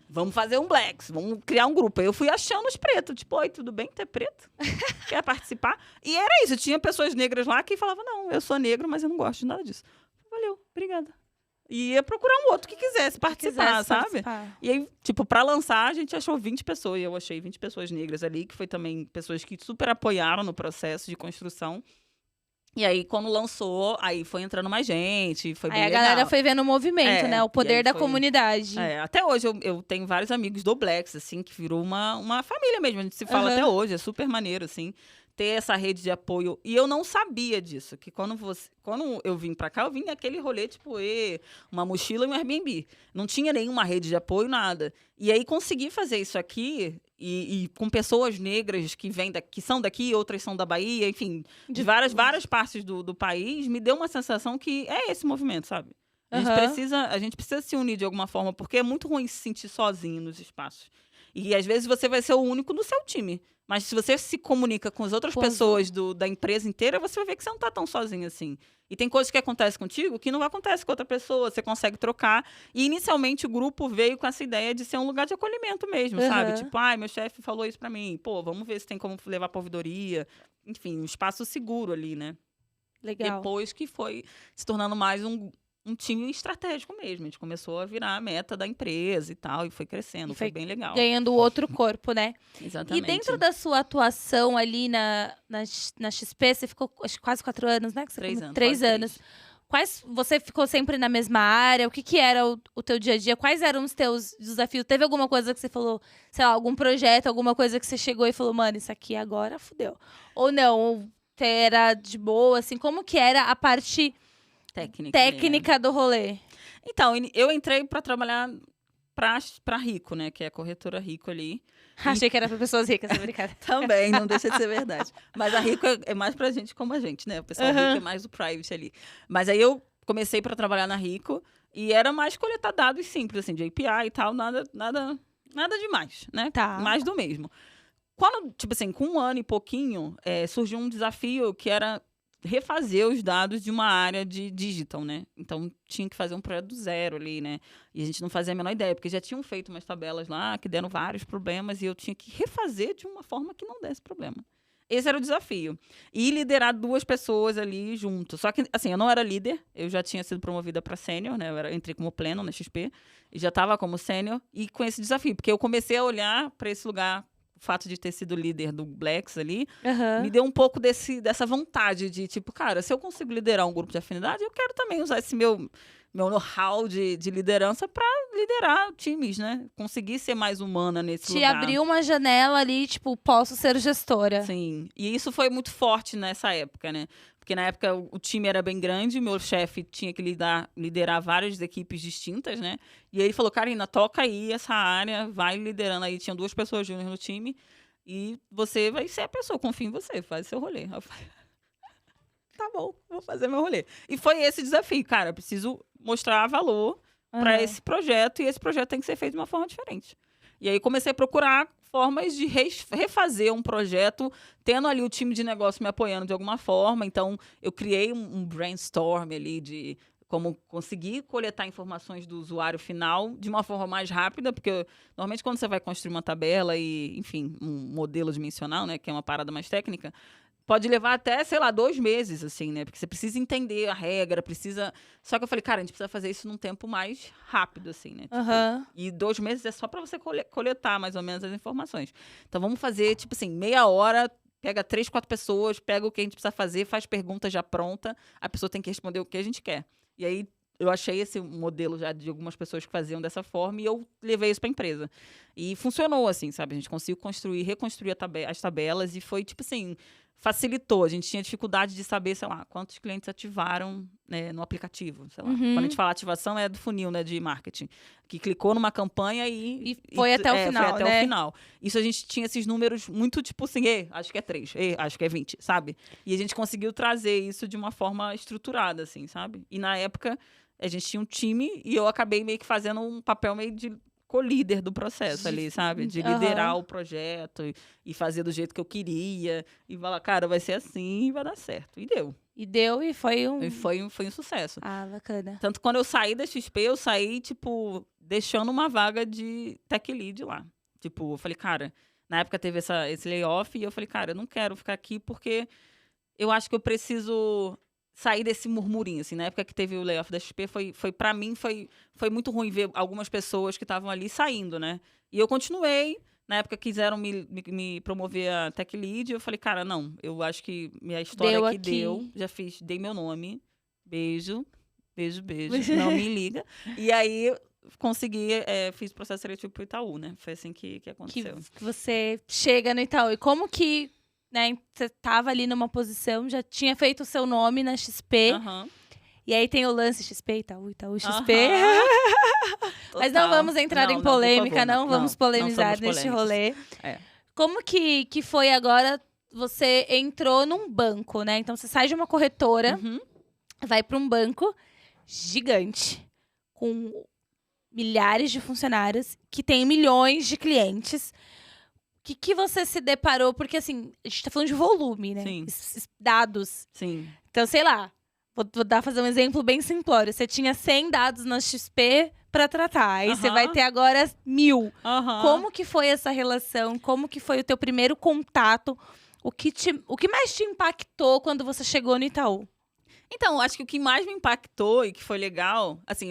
Vamos fazer um Blacks, vamos criar um grupo. Aí eu fui achando os pretos, tipo, oi, tudo bem? Tu é preto? Quer participar? E era isso, tinha pessoas negras lá que falavam, não, eu sou negro, mas eu não gosto de nada disso. Valeu, obrigada. E ia procurar um outro que quisesse participar, sabe? E aí, tipo, pra lançar, a gente achou 20 pessoas. E eu achei 20 pessoas negras ali, que foi também pessoas que super apoiaram no processo de construção. E aí, quando lançou, aí foi entrando mais gente, foi bem legal. Aí a galera foi vendo o movimento, né? O poder da comunidade. Até hoje eu tenho vários amigos do Blacks, assim, que virou uma família mesmo. A gente se fala até hoje, é super maneiro, assim, ter essa rede de apoio. E eu não sabia disso, que quando eu vim pra cá, eu vim naquele rolê, tipo, uma mochila e um Airbnb. Não tinha nenhuma rede de apoio, nada. E aí, consegui fazer isso aqui, e com pessoas negras que são daqui, outras são da Bahia, de enfim, de várias partes do país, me deu uma sensação que é esse movimento, sabe? A gente precisa se unir de alguma forma, porque é muito ruim se sentir sozinho nos espaços. E às vezes você vai ser o único do seu time. Mas se você se comunica com as outras pessoas da empresa inteira, você vai ver que você não tá tão sozinho assim. E tem coisas que acontecem contigo que não acontecem com outra pessoa, você consegue trocar. E inicialmente o grupo veio com essa ideia de ser um lugar de acolhimento mesmo, sabe? Tipo, meu chefe falou isso pra mim. Pô, vamos ver se tem como levar pra ouvidoria. Enfim, um espaço seguro ali, né? Legal. Depois que foi se tornando mais um time estratégico mesmo. A gente começou a virar a meta da empresa e tal, e foi crescendo, foi bem legal. Ganhando outro corpo, né? Exatamente. E dentro da sua atuação ali na XP, você ficou acho, quase 4 anos, né? Que você 3 anos. 3 anos. Você ficou sempre na mesma área? O que era o teu dia a dia? Quais eram os teus desafios? Teve alguma coisa que você falou, sei lá, algum projeto, alguma coisa que você chegou e falou, mano, isso aqui agora fudeu? Ou não? Ou era de boa, assim? Como que era a parte técnica do rolê? Então, eu entrei para trabalhar para Rico, né? Que é a corretora Rico ali. Achei que era para pessoas ricas, brincadeira. Também, não deixa de ser verdade. Mas a Rico é mais pra gente como a gente, né? O pessoal rico é mais do private ali. Mas aí eu comecei para trabalhar na Rico e era mais coletar dados simples, assim, de API e tal, nada demais, né? Tá. Mais do mesmo. Quando, tipo assim, com 1 ano e pouquinho, surgiu um desafio que era refazer os dados de uma área de digital, né? Então, tinha que fazer um projeto do zero ali, né? E a gente não fazia a menor ideia, porque já tinham feito umas tabelas lá que deram vários problemas e eu tinha que refazer de uma forma que não desse problema. Esse era o desafio. E liderar 2 pessoas ali junto. Só que, assim, eu não era líder, eu já tinha sido promovida para sênior, né? Eu entrei como pleno na XP e já estava como sênior e com esse desafio, porque eu comecei a olhar para esse lugar. O fato de ter sido líder do Blacks ali, me deu um pouco dessa vontade de, tipo, cara, se eu consigo liderar um grupo de afinidade, eu quero também usar esse meu know-how de liderança para liderar times, né? Conseguir ser mais humana nesse lugar. Te abriu uma janela ali, tipo, posso ser gestora. Sim, e isso foi muito forte nessa época, né? Porque na época o time era bem grande, meu chefe tinha que liderar várias equipes distintas, né? E aí ele falou, Karina, toca aí essa área, vai liderando aí. Tinham 2 pessoas júnior no time e você vai ser a pessoa, confia em você, faz seu rolê. Eu falei, tá bom, vou fazer meu rolê. E foi esse desafio, cara, eu preciso mostrar valor para esse projeto e esse projeto tem que ser feito de uma forma diferente. E aí comecei a procurar formas de refazer um projeto, tendo ali o time de negócio me apoiando de alguma forma. Então, eu criei um brainstorm ali de como conseguir coletar informações do usuário final de uma forma mais rápida, porque normalmente quando você vai construir uma tabela e, enfim, um modelo dimensional, né, que é uma parada mais técnica, pode levar até, sei lá, 2 meses, assim, né? Porque você precisa entender a regra, precisa... Só que eu falei, cara, a gente precisa fazer isso num tempo mais rápido, assim, né? Tipo, e 2 meses é só pra você coletar, mais ou menos, as informações. Então, vamos fazer, tipo assim, meia hora, pega 3, 4 pessoas, pega o que a gente precisa fazer, faz pergunta já pronta, a pessoa tem que responder o que a gente quer. E aí, eu achei esse modelo já de algumas pessoas que faziam dessa forma e eu levei isso para a empresa. E funcionou, assim, sabe? A gente conseguiu reconstruir as tabelas e foi, tipo assim, facilitou. A gente tinha dificuldade de saber, sei lá, quantos clientes ativaram, né, no aplicativo, sei lá. Quando a gente fala ativação, é do funil, né, de marketing. Que clicou numa campanha e foi até o final, foi até né? o final. Isso a gente tinha esses números muito, tipo assim, acho que é 3, acho que é 20, sabe? E a gente conseguiu trazer isso de uma forma estruturada, assim, sabe? E na época, a gente tinha um time e eu acabei meio que fazendo um papel meio de co-líder do processo ali, sabe? De liderar o projeto e fazer do jeito que eu queria. E falar, cara, vai ser assim e vai dar certo. E deu. E foi um... Foi um sucesso. Ah, bacana. Tanto que quando eu saí da XP, eu saí, tipo, deixando uma vaga de tech lead lá. Tipo, eu falei, cara, na época teve esse layoff e eu falei, cara, eu não quero ficar aqui porque eu acho que eu preciso sair desse murmurinho, assim. Na época que teve o layoff da XP, pra mim, foi muito ruim ver algumas pessoas que estavam ali saindo, né? E eu continuei. Na época quiseram me promover a Tech Lead. Eu falei, cara, não. Eu acho que minha história aqui deu. Já dei meu nome. Beijo. Beijo, beijo. Não me liga. E aí, consegui, fiz processo seletivo pro Itaú, né? Foi assim que aconteceu. Que você chega no Itaú. E como que, né, você tava ali numa posição, já tinha feito o seu nome na XP. E aí tem o lance XP, Itaú, XP. Mas não vamos entrar em polêmica, não vamos polemizar neste rolê. Como que foi agora, você entrou num banco, né? Então, você sai de uma corretora, vai para um banco gigante, com milhares de funcionários, que tem milhões de clientes. O que você se deparou? Porque, assim, a gente tá falando de volume, né? Sim. Dados. Sim. Então, sei lá, vou fazer um exemplo bem simplório. Você tinha 100 dados na XP para tratar. Aí você vai ter agora 1000. Como que foi essa relação? Como que foi o teu primeiro contato? O que mais te impactou quando você chegou no Itaú? Então, acho que o que mais me impactou e que foi legal, assim,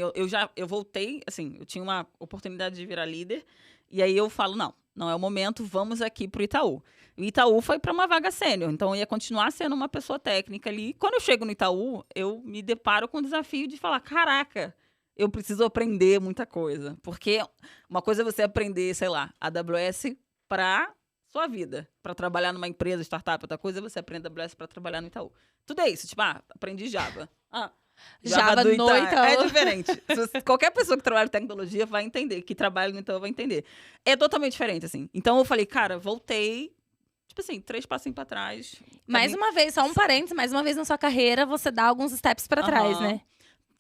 eu voltei, assim, eu tinha uma oportunidade de virar líder, e aí eu falo, não é o momento, vamos aqui pro Itaú. O Itaú foi para uma vaga sênior, então eu ia continuar sendo uma pessoa técnica ali. Quando eu chego no Itaú, eu me deparo com o desafio de falar, caraca, eu preciso aprender muita coisa. Porque uma coisa é você aprender, sei lá, AWS para sua vida, para trabalhar numa empresa, startup. Outra coisa é você aprender AWS para trabalhar no Itaú. Tudo é isso, tipo, aprendi Java. Java do Itaú. É diferente. Qualquer pessoa que trabalha em tecnologia vai entender, que trabalha no Itaú vai entender. É totalmente diferente, assim. Então eu falei, cara, voltei, tipo assim, 3 passinhos pra trás. Mais uma vez, só um parênteses, mais uma vez na sua carreira, você dá alguns steps pra trás, né?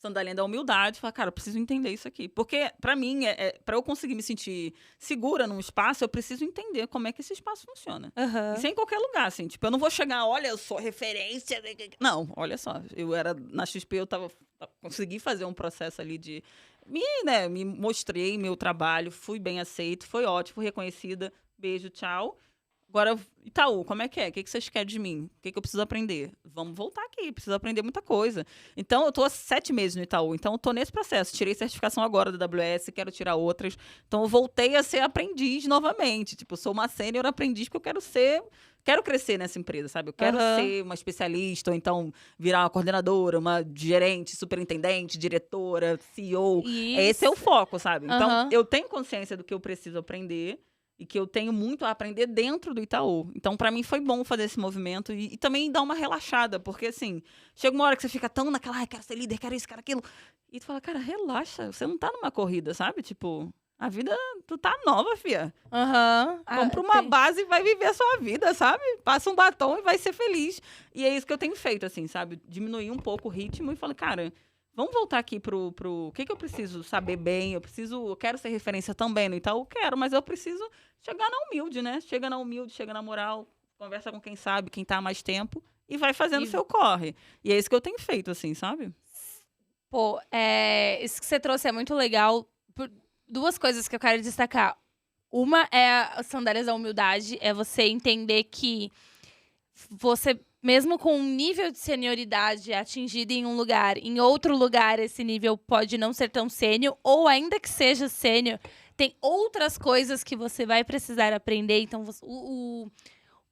Sandália da humildade, falar, cara, eu preciso entender isso aqui. Porque, pra mim, pra eu conseguir me sentir segura num espaço, eu preciso entender como é que esse espaço funciona. Isso é em qualquer lugar, assim. Tipo, eu não vou chegar, olha, eu sou referência. Não, olha só. Eu era, na XP, consegui fazer um processo ali de... Me mostrei meu trabalho, fui bem aceito, foi ótimo, fui reconhecida. Beijo, tchau. Agora, Itaú, como é que é? O que vocês querem de mim? O que eu preciso aprender? Vamos voltar aqui, preciso aprender muita coisa. Então, eu tô há 7 meses no Itaú, então eu tô nesse processo. Tirei certificação agora da AWS, quero tirar outras. Então, eu voltei a ser aprendiz novamente. Tipo, eu sou uma sênior aprendiz porque eu quero crescer nessa empresa, sabe? Eu quero ser uma especialista, ou então virar uma coordenadora, uma gerente, superintendente, diretora, CEO. Esse é o foco, sabe? Então, eu tenho consciência do que eu preciso aprender e que eu tenho muito a aprender dentro do Itaú. Então, pra mim, foi bom fazer esse movimento e também dar uma relaxada, porque, assim, chega uma hora que você fica tão naquela, quero ser líder, quero isso, quero aquilo. E tu fala, cara, relaxa, você não tá numa corrida, sabe? Tipo, a vida, tu tá nova, fia. Compra uma base e vai viver a sua vida, sabe? Passa um batom e vai ser feliz. E é isso que eu tenho feito, assim, sabe? Diminuir um pouco o ritmo e falar, cara, vamos voltar aqui pro o que eu preciso saber bem, eu quero ser referência também no Itaú, quero, mas eu preciso chegar na humilde, né? Chega na humilde, chega na moral, conversa com quem sabe, quem tá há mais tempo e vai fazendo seu corre. E é isso que eu tenho feito, assim, sabe? Pô, isso que você trouxe é muito legal. Por duas coisas que eu quero destacar. Uma é as sandálias da humildade, é você entender que você, mesmo com um nível de senioridade atingido em um lugar, em outro lugar esse nível pode não ser tão sênior, ou ainda que seja sênior, tem outras coisas que você vai precisar aprender. Então, o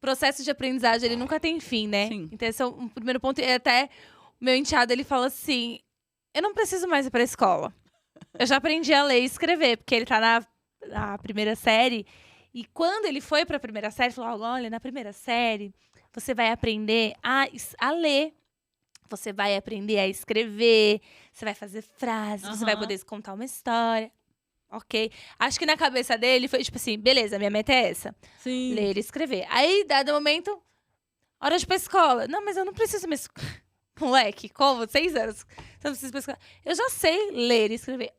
processo de aprendizagem, ele nunca tem fim, né? Sim. Então, esse é o primeiro ponto. E até o meu enteado, ele fala assim, eu não preciso mais ir pra escola. Eu já aprendi a ler e escrever, porque ele tá na primeira série. E quando ele foi pra primeira série, ele falou, olha, na primeira série, você vai aprender a ler. Você vai aprender a escrever, você vai fazer frases, você vai poder contar uma história. Ok. Acho que na cabeça dele foi tipo assim, beleza, minha meta é essa. Sim. Ler e escrever. Aí, dado momento, hora de ir pra escola. Não, mas eu não preciso mais... Moleque, como? 6 anos. Você não precisa ir pra escola. Eu já sei ler e escrever.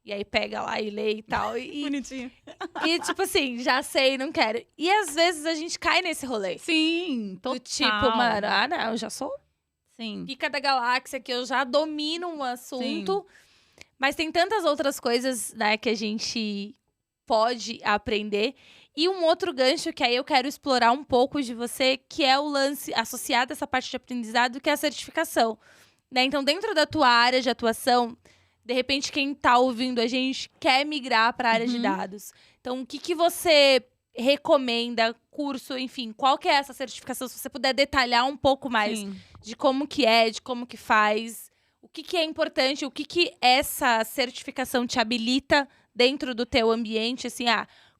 E aí pega lá e lê e tal. Bonitinho. E tipo assim, já sei, não quero. E às vezes a gente cai nesse rolê. Sim, total. Do tipo, mano, não, eu já sou Sim. pica da galáxia, que eu já domino um assunto. Mas tem tantas outras coisas, né, que a gente pode aprender. E um outro gancho que aí eu quero explorar um pouco de você, que é o lance associado a essa parte de aprendizado, que é a certificação. Né? Então, dentro da tua área de atuação, de repente, quem tá ouvindo a gente quer migrar para a área de dados. Então, o que você recomenda, curso, enfim, qual que é essa certificação? Se você puder detalhar um pouco mais de como que é, de como que faz, o que é importante, o que essa certificação te habilita dentro do teu ambiente, assim,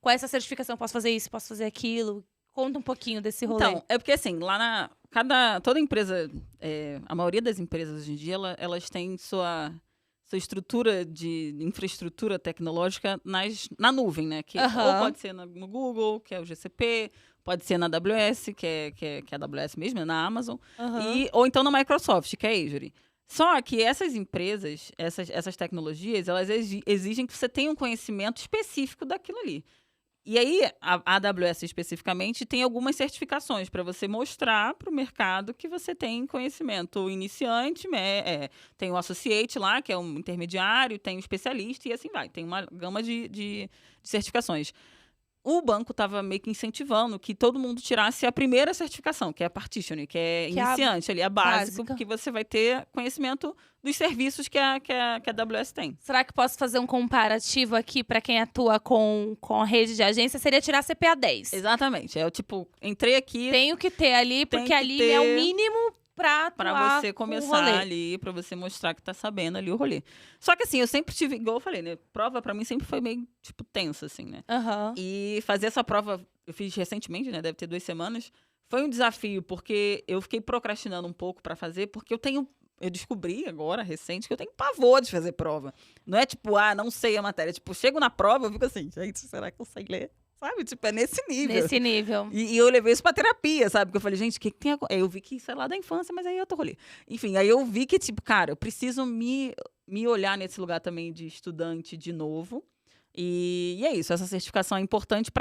com essa certificação eu posso fazer isso, posso fazer aquilo. Conta um pouquinho desse rolê. Então, é porque assim, lá toda empresa, a maioria das empresas hoje em dia, elas têm sua estrutura de infraestrutura tecnológica na nuvem, né? Que ou pode ser no Google, que é o GCP, pode ser na AWS, que é a AWS mesmo, na Amazon, ou então na Microsoft, que é a Azure. Só que essas empresas, essas tecnologias, elas exigem que você tenha um conhecimento específico daquilo ali. E aí, a AWS especificamente tem algumas certificações para você mostrar para o mercado que você tem conhecimento iniciante, tem o associate lá, que é um intermediário, tem o especialista e assim vai. Tem uma gama de certificações. O banco estava meio que incentivando que todo mundo tirasse a primeira certificação, que é a Partition, que é iniciante ali, a básica, porque você vai ter conhecimento dos serviços que a AWS tem. Será que posso fazer um comparativo aqui para quem atua com a rede de agência? Seria tirar CPA 10. Exatamente. É tipo, entrei aqui... Tenho que ter ali, porque ali é o mínimo pra você começar ali, pra você mostrar que tá sabendo ali o rolê. Só que assim, eu sempre tive, igual eu falei, né? Prova pra mim sempre foi meio, tipo, tensa, assim, né? E fazer essa prova, eu fiz recentemente, né? Deve ter 2 semanas. Foi um desafio, porque eu fiquei procrastinando um pouco pra fazer, porque eu descobri agora, recente, que eu tenho pavor de fazer prova. Não é tipo, não sei a matéria. Tipo, chego na prova, eu fico assim, gente, será que eu sei ler? Sabe? Tipo, é nesse nível. Nesse nível. E eu levei isso pra terapia, sabe? Porque eu falei, gente, o que tem agora? Aí eu vi que isso é lá da infância, mas aí eu tô rolê. Enfim, aí eu vi que, tipo, cara, eu preciso me olhar nesse lugar também de estudante de novo. E é isso, essa certificação é importante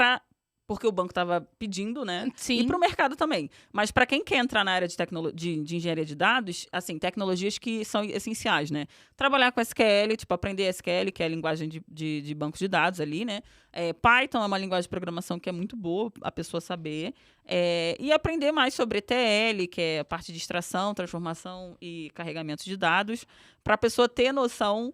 porque o banco estava pedindo, né? Sim. E para o mercado também. Mas para quem quer entrar na área de engenharia de dados, assim, tecnologias que são essenciais, né? Trabalhar com SQL, tipo, aprender SQL, que é a linguagem de banco de dados ali, né? Python é uma linguagem de programação que é muito boa a pessoa saber. E aprender mais sobre ETL, que é a parte de extração, transformação e carregamento de dados, para a pessoa ter noção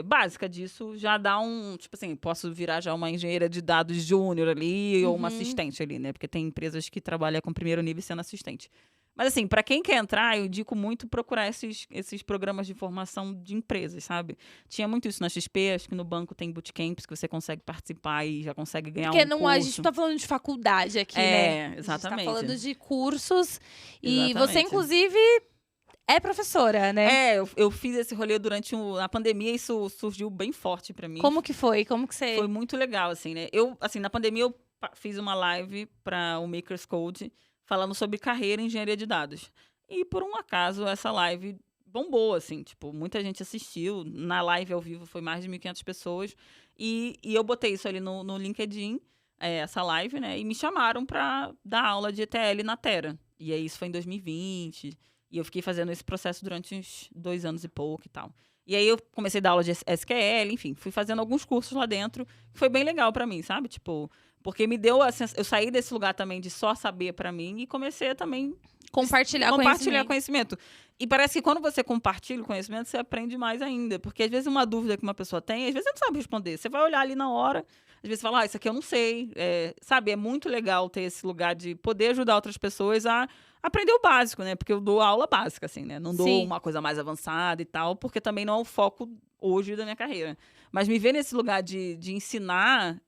básica disso, já dá tipo assim, posso virar já uma engenheira de dados júnior ali, ou uma assistente ali, né? Porque tem empresas que trabalham com primeiro nível sendo assistente. Mas assim, para quem quer entrar, eu indico muito procurar esses programas de formação de empresas, sabe? Tinha muito isso na XP, acho que no banco tem bootcamps que você consegue participar e já consegue ganhar Porque curso. A gente não tá falando de faculdade aqui, né? Exatamente. A gente tá falando de cursos. Exatamente. E você, inclusive... é professora, né? Eu fiz esse rolê durante a pandemia, isso surgiu bem forte pra mim. Como que foi? Como que você... Foi muito legal, assim, né? Na pandemia, eu fiz uma live para o Makers Code falando sobre carreira em engenharia de dados. E, por um acaso, essa live bombou, assim, tipo, muita gente assistiu. Na live ao vivo foi mais de 1.500 pessoas. E eu botei isso ali no LinkedIn, essa live, né? E me chamaram pra dar aula de ETL na Terra. E aí isso foi em 2020. E eu fiquei fazendo esse processo durante uns 2 anos e pouco e tal. E aí eu comecei a dar aula de SQL, enfim, fui fazendo alguns cursos lá dentro. Foi bem legal pra mim, sabe? Tipo, porque me deu a sensação. Eu saí desse lugar também de só saber pra mim e comecei a também Compartilhar conhecimento. E parece que quando você compartilha o conhecimento, você aprende mais ainda. Porque às vezes uma dúvida que uma pessoa tem, às vezes você não sabe responder. Você vai olhar ali na hora, às vezes fala, isso aqui eu não sei. Sabe, é muito legal ter esse lugar de poder ajudar outras pessoas a aprender o básico, né? Porque eu dou aula básica, assim, né? Não dou Sim. uma coisa mais avançada e tal, porque também não é o foco hoje da minha carreira. Mas me ver nesse lugar de ensinar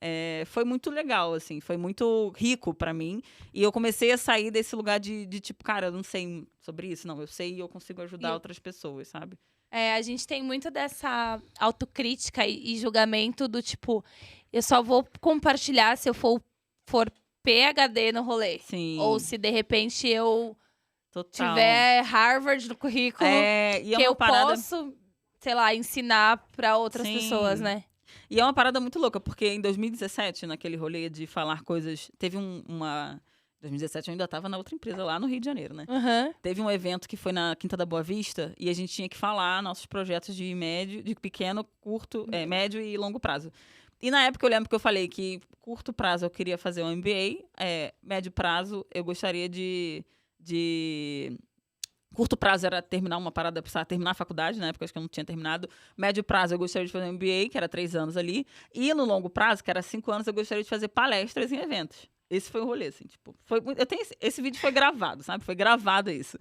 foi muito legal, assim. Foi muito rico pra mim. E eu comecei a sair desse lugar de tipo, cara, eu não sei sobre isso. Não, eu sei e eu consigo ajudar outras pessoas, sabe? A gente tem muito dessa autocrítica e julgamento do tipo, eu só vou compartilhar se eu for PhD no rolê. Sim. Ou se de repente eu Total. tiver Harvard no currículo, e que uma eu parada... posso, sei lá, ensinar pra outras Sim. pessoas, né? E é uma parada muito louca, porque em 2017, naquele rolê de falar coisas... Teve uma... Em 2017 eu ainda estava na outra empresa lá no Rio de Janeiro, né? Uhum. Teve um evento que foi na Quinta da Boa Vista e a gente tinha que falar nossos projetos de pequeno, curto, médio e longo prazo. E na época eu lembro que eu falei que curto prazo eu queria fazer um MBA, médio prazo eu gostaria de curto prazo era terminar uma parada, precisava terminar a faculdade, na época acho que eu não tinha terminado. Médio prazo eu gostaria de fazer um MBA, que era 3 anos ali. E no longo prazo, que era 5 anos, eu gostaria de fazer palestras em eventos. Esse foi o rolê, assim, tipo... esse vídeo foi gravado, sabe? Foi gravado isso.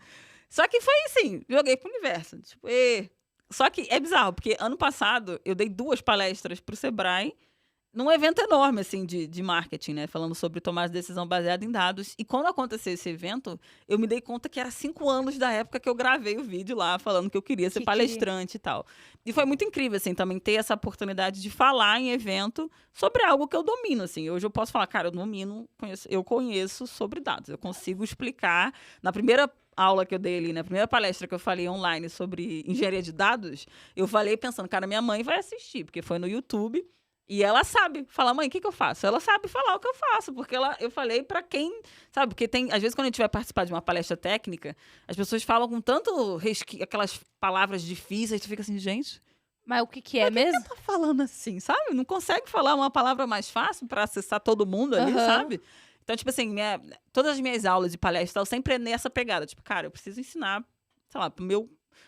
Só que foi assim, joguei pro universo. Tipo, Só que é bizarro, porque ano passado eu dei 2 palestras pro Sebrae num evento enorme, assim, de marketing, né? Falando sobre tomar decisão baseada em dados. E quando aconteceu esse evento, eu me dei conta que era 5 anos da época que eu gravei o vídeo lá, falando que eu queria ser palestrante e tal. E foi muito incrível, assim, também ter essa oportunidade de falar em evento sobre algo que eu domino, assim. Hoje eu posso falar, cara, eu conheço sobre dados. Eu consigo explicar. Na primeira aula que eu dei ali, na primeira palestra que eu falei online sobre engenharia de dados, eu falei pensando, cara, minha mãe vai assistir, porque foi no YouTube. E ela sabe falar, mãe, o que eu faço? Ela sabe falar o que eu faço, porque eu falei pra quem, sabe? Porque às vezes quando a gente vai participar de uma palestra técnica, as pessoas falam com tanto aquelas palavras difíceis, tu fica assim, gente... Mas o que é mesmo? Por que tá falando assim, sabe? Não consegue falar uma palavra mais fácil pra acessar todo mundo ali, sabe? Então, tipo assim, todas as minhas aulas de palestra, eu sempre é nessa pegada. Tipo, cara, eu preciso ensinar, sei lá,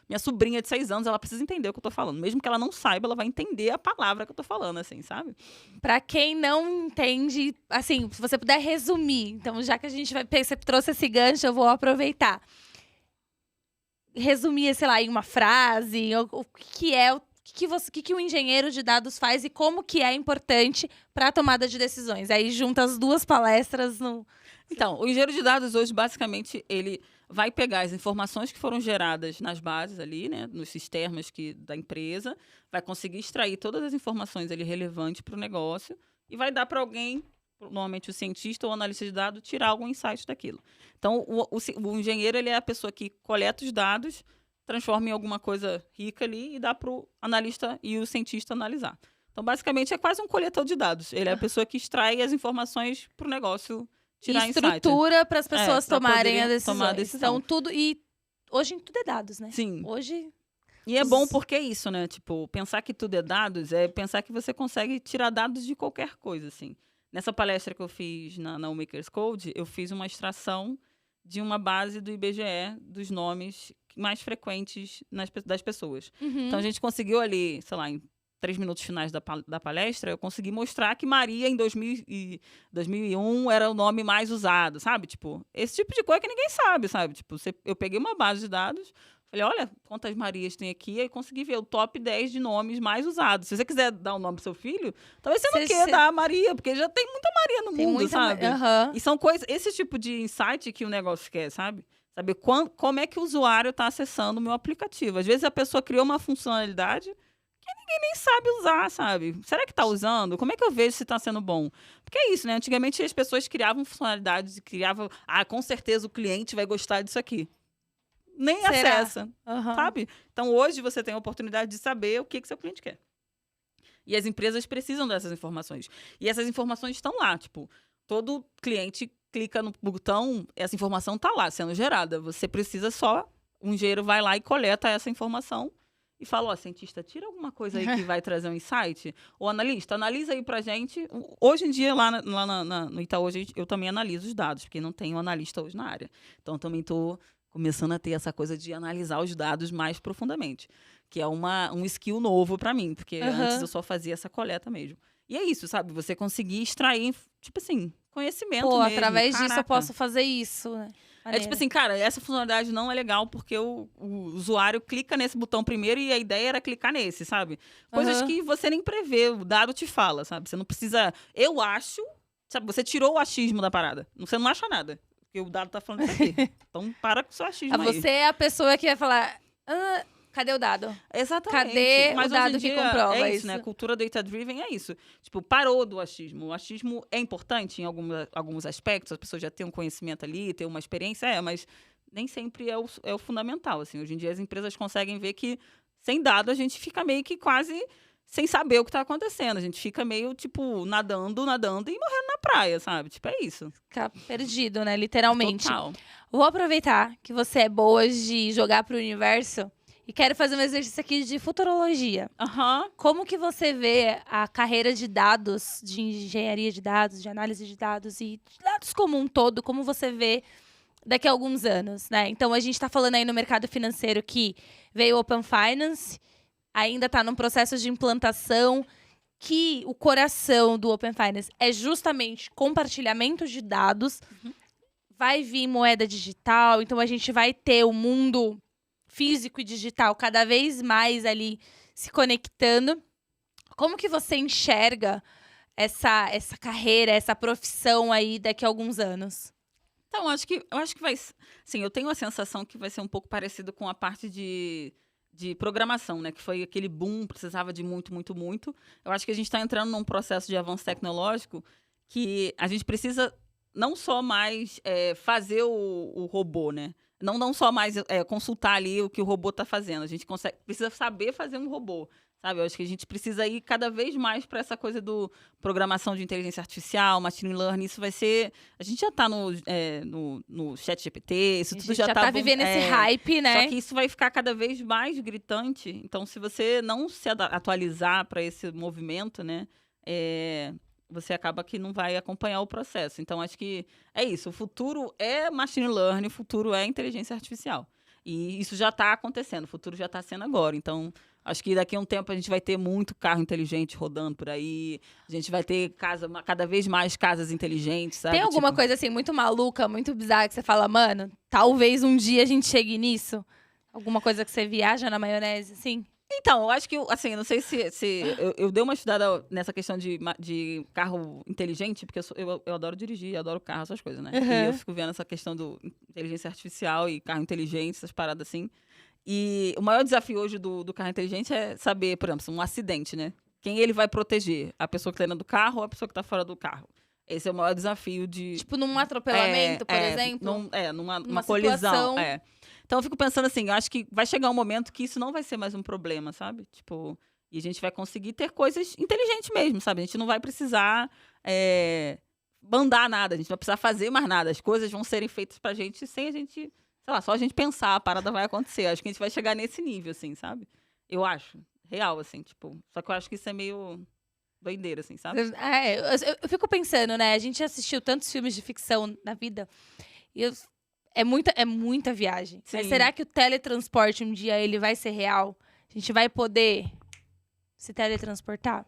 minha sobrinha de 6 anos, ela precisa entender o que eu tô falando. Mesmo que ela não saiba, ela vai entender a palavra que eu tô falando, assim, sabe? Pra quem não entende, assim, se você puder resumir. Então, já que você trouxe esse gancho, eu vou aproveitar. Resumir, sei lá, em uma frase, o que o engenheiro de dados faz e como que é importante para a tomada de decisões. Aí junta as 2 palestras no... Então, o engenheiro de dados hoje, basicamente, ele vai pegar as informações que foram geradas nas bases ali, né, nos sistemas da empresa, vai conseguir extrair todas as informações ali relevantes para o negócio e vai dar para alguém, normalmente o cientista ou o analista de dados, tirar algum insight daquilo. Então, o engenheiro, ele é a pessoa que coleta os dados, transforma em alguma coisa rica ali e dá para o analista e o cientista analisar. Então, basicamente, é quase um coletor de dados. Ele é a pessoa que extrai as informações para o negócio tirar insight. Estrutura para as pessoas tomarem a decisão. Então, tudo... E hoje tudo é dados, né? Sim. Hoje... E é bom porque é isso, né? Tipo, pensar que tudo é dados é pensar que você consegue tirar dados de qualquer coisa, assim. Nessa palestra que eu fiz na Makers Code, eu fiz uma extração de uma base do IBGE dos nomes mais frequentes das pessoas. Então, a gente conseguiu ali, sei lá, em 3 minutos finais da palestra, eu consegui mostrar que Maria, em 2001, era o nome mais usado, sabe? Tipo, esse tipo de coisa que ninguém sabe, sabe? Tipo, eu peguei uma base de dados, falei, olha quantas Marias tem aqui, e consegui ver o top 10 de nomes mais usados. Se você quiser dar um nome pro seu filho, talvez você não queira dar Maria, porque já tem muita Maria no mundo, sabe? E são coisas, esse tipo de insight que o negócio quer, sabe? Saber como é que o usuário está acessando o meu aplicativo. Às vezes a pessoa criou uma funcionalidade que ninguém nem sabe usar, sabe? Será que está usando? Como é que eu vejo se está sendo bom? Porque é isso, né? Antigamente as pessoas criavam funcionalidades e criavam... com certeza o cliente vai gostar disso aqui. nem Será? acessa, Aham. sabe? Então, hoje você tem a oportunidade de saber o que seu cliente quer. E as empresas precisam dessas informações. E essas informações estão lá, tipo, todo cliente clica no botão, essa informação está lá, sendo gerada. Você precisa só, um engenheiro vai lá e coleta essa informação e fala, ó, cientista, tira alguma coisa aí que vai trazer um insight. Ou analista, analisa aí pra gente. Hoje em dia, lá no Itaú, eu também analiso os dados, porque não tenho analista hoje na área. Então, também estou começando a ter essa coisa de analisar os dados mais profundamente, que é um skill novo para mim, porque antes eu só fazia essa coleta mesmo. E é isso, sabe? Você conseguir extrair, tipo assim, conhecimento Pô, mesmo. através disso eu Caraca. posso fazer isso, né? É tipo assim, cara, essa funcionalidade não é legal porque o usuário clica nesse botão primeiro e a ideia era clicar nesse, sabe? Coisas que você nem prevê, o dado te fala, sabe? Você não precisa... Eu acho, sabe? Você tirou o achismo da parada. Você não acha nada, porque o dado tá falando isso aqui. Então, para com o seu achismo aí. Você é a pessoa que vai falar, cadê o dado? Exatamente. Cadê Mas o dado hoje em que dia comprova é isso, isso? né? A cultura data-driven é isso. Tipo, parou do achismo. O achismo é importante em alguns aspectos, as pessoas já têm um conhecimento ali, têm uma experiência, mas nem sempre é o fundamental, assim. Hoje em dia as empresas conseguem ver que, sem dado, a gente fica meio que quase sem saber o que está acontecendo. A gente fica meio, tipo, nadando e morrendo na praia, sabe? Tipo, é isso. Ficar perdido, né? Literalmente. Total. Vou aproveitar que você é boa de jogar pro universo e quero fazer um exercício aqui de futurologia. Aham. Como que você vê a carreira de dados, de engenharia de dados, de análise de dados e de dados como um todo, como você vê daqui a alguns anos, né? Então, a gente está falando aí no mercado financeiro que veio o Open Finance, ainda está num processo de implantação, que o coração do Open Finance é justamente compartilhamento de dados. Vai vir moeda digital, então a gente vai ter o mundo físico e digital cada vez mais ali se conectando. Como que você enxerga essa carreira, essa profissão aí daqui a alguns anos? Então, eu acho que vai... Sim, eu tenho a sensação que vai ser um pouco parecido com a parte de programação, né? Que foi aquele boom, precisava de muito, muito, muito. Eu acho que a gente está entrando num processo de avanço tecnológico que a gente precisa não só mais fazer o robô, né? Não só mais consultar ali o que o robô está fazendo. A gente precisa saber fazer um robô, sabe? Eu acho que a gente precisa ir cada vez mais para essa coisa do programação de inteligência artificial, machine learning. Isso vai ser... A gente já está no chat GPT, isso tudo já tá vivendo esse hype, né? Só que isso vai ficar cada vez mais gritante. Então, se você não se atualizar para esse movimento, né? Você acaba que não vai acompanhar o processo. Então, acho que é isso. O futuro é machine learning, o futuro é inteligência artificial. E isso já está acontecendo, o futuro já está sendo agora. Então, acho que daqui a um tempo a gente vai ter muito carro inteligente rodando por aí. A gente vai ter cada vez mais casas inteligentes, sabe? Tem alguma coisa assim muito maluca, muito bizarra que você fala, mano, talvez um dia a gente chegue nisso? Alguma coisa que você viaja na maionese, assim? Então, eu acho que, assim, não sei se eu dei uma estudada nessa questão de carro inteligente, porque eu adoro dirigir, adoro carro, essas coisas, né? E eu fico vendo essa questão do inteligência artificial e carro inteligente, essas paradas assim. E o maior desafio hoje do carro inteligente é saber, por exemplo, um acidente, né? Quem ele vai proteger? A pessoa que está dentro do carro ou a pessoa que está fora do carro? Esse é o maior desafio de... Tipo, num atropelamento, por exemplo? Numa colisão. Situação. Então, eu fico pensando assim, eu acho que vai chegar um momento que isso não vai ser mais um problema, sabe? Tipo, e a gente vai conseguir ter coisas inteligentes mesmo, sabe? A gente não vai precisar mandar nada, a gente não vai precisar fazer mais nada. As coisas vão serem feitas pra gente sem a gente, sei lá, só a gente pensar, a parada vai acontecer. Acho que a gente vai chegar nesse nível, assim, sabe? Eu acho. Real, assim, tipo. Só que eu acho que isso é meio doideira, assim, sabe? Eu fico pensando, né? A gente assistiu tantos filmes de ficção na vida e é muita viagem. Sim. Mas será que o teletransporte um dia ele vai ser real? A gente vai poder se teletransportar?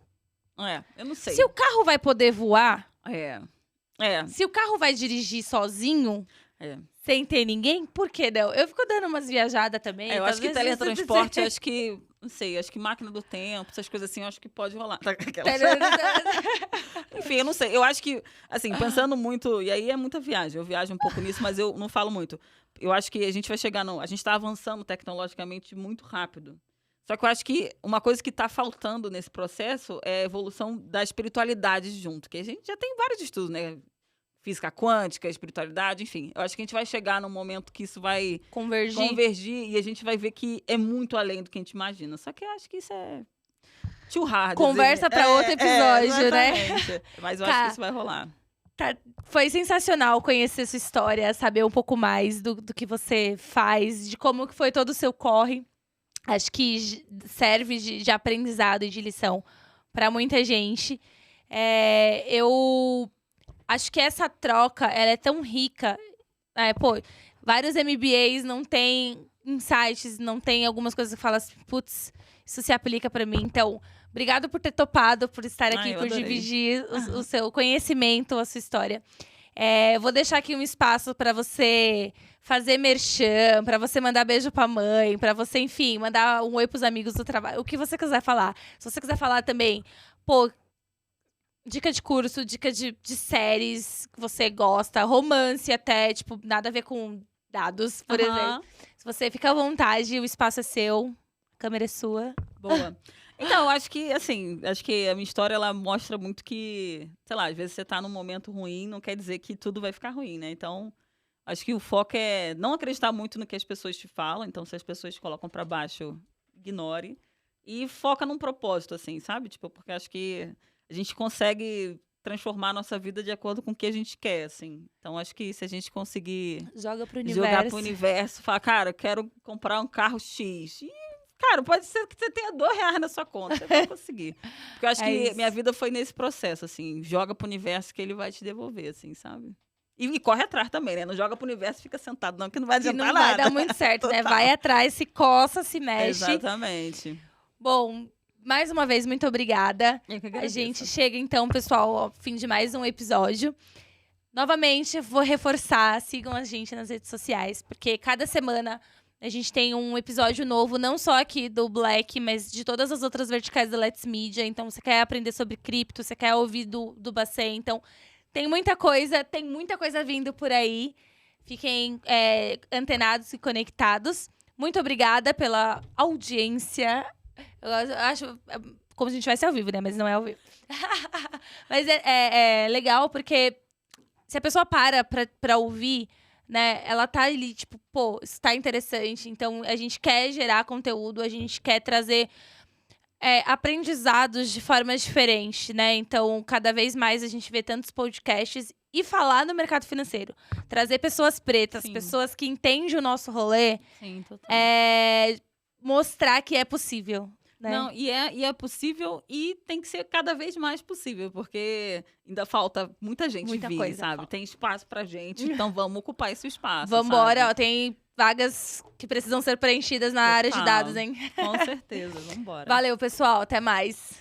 Eu não sei. Se o carro vai poder voar, É. se o carro vai dirigir sozinho, É. sem ter ninguém, por que não? Eu fico dando umas viajadas também. Eu acho que talvez teletransporte, acho que, não sei, acho que máquina do tempo, essas coisas assim, eu acho que pode rolar. Enfim, eu não sei. Eu acho que, assim, pensando muito, e aí é muita viagem, eu viajo um pouco nisso, mas eu não falo muito. Eu acho que a gente vai chegar a gente está avançando tecnologicamente muito rápido. Só que eu acho que uma coisa que está faltando nesse processo é a evolução da espiritualidade junto, que a gente já tem vários estudos, né? física quântica, espiritualidade, enfim. Eu acho que a gente vai chegar num momento que isso vai Convergir e a gente vai ver que é muito além do que a gente imagina. Só que eu acho que isso é too hard. Conversa para outro episódio, né? Mas eu acho que isso vai rolar. Tá, foi sensacional conhecer sua história, saber um pouco mais do que você faz, de como que foi todo o seu corre. Acho que serve de aprendizado e de lição para muita gente. Eu acho que essa troca, ela é tão rica. Vários MBAs não têm insights, não tem algumas coisas que falam assim, putz, isso se aplica para mim. Então, obrigado por ter topado, por estar aqui, por dividir o seu conhecimento, a sua história. Vou deixar aqui um espaço para você fazer merchan, para você mandar beijo pra mãe, para você, enfim, mandar um oi pros amigos do trabalho, o que você quiser falar. Se você quiser falar também, dica de curso, dica de séries que você gosta, romance até, tipo, nada a ver com dados, por exemplo. Se você fica à vontade, o espaço é seu, a câmera é sua. Boa. Então, acho que a minha história, ela mostra muito que, sei lá, às vezes você tá num momento ruim, não quer dizer que tudo vai ficar ruim, né? Então, acho que o foco é não acreditar muito no que as pessoas te falam. Então, se as pessoas te colocam pra baixo, ignore. E foca num propósito, assim, sabe? Tipo, porque acho que a gente consegue transformar a nossa vida de acordo com o que a gente quer, assim. Então, acho que se a gente conseguir jogar pro universo, falar, cara, quero comprar um carro X. E, cara, pode ser que você tenha R$2 na sua conta, você vai conseguir. Porque eu acho que minha vida foi nesse processo, assim. Joga pro universo que ele vai te devolver, assim, sabe? E corre atrás também, né? Não joga pro universo e fica sentado, não, que não vai adiantar nada. Não vai dar muito certo, né? Vai atrás, se coça, se mexe. Exatamente. Bom, mais uma vez, muito obrigada. Eu que agradeço. A gente chega, então, pessoal, ao fim de mais um episódio. Novamente, vou reforçar, sigam a gente nas redes sociais, porque cada semana a gente tem um episódio novo, não só aqui do Black, mas de todas as outras verticais da Let's Media. Então, você quer aprender sobre cripto, você quer ouvir do Bacen. Então, tem muita coisa vindo por aí. Fiquem antenados e conectados. Muito obrigada pela audiência. Eu acho como se a gente estivesse ao vivo, né? Mas não é ao vivo. Mas é legal porque se a pessoa pra ouvir, né? Ela tá ali, tipo, isso tá interessante. Então, a gente quer gerar conteúdo, a gente quer trazer aprendizados de forma diferente, né? Então, cada vez mais a gente vê tantos podcasts e falar no mercado financeiro. Trazer pessoas pretas, Sim. pessoas que entendem o nosso rolê. Sim, total. Mostrar que é possível. Né? Não, e é possível e tem que ser cada vez mais possível, porque ainda falta muita gente Muita vir, coisa sabe? falta. Tem espaço pra gente, então vamos ocupar esse espaço, Vambora, sabe? ó, tem vagas que precisam ser preenchidas na área de dados, hein? Com certeza, vambora. Valeu, pessoal, até mais.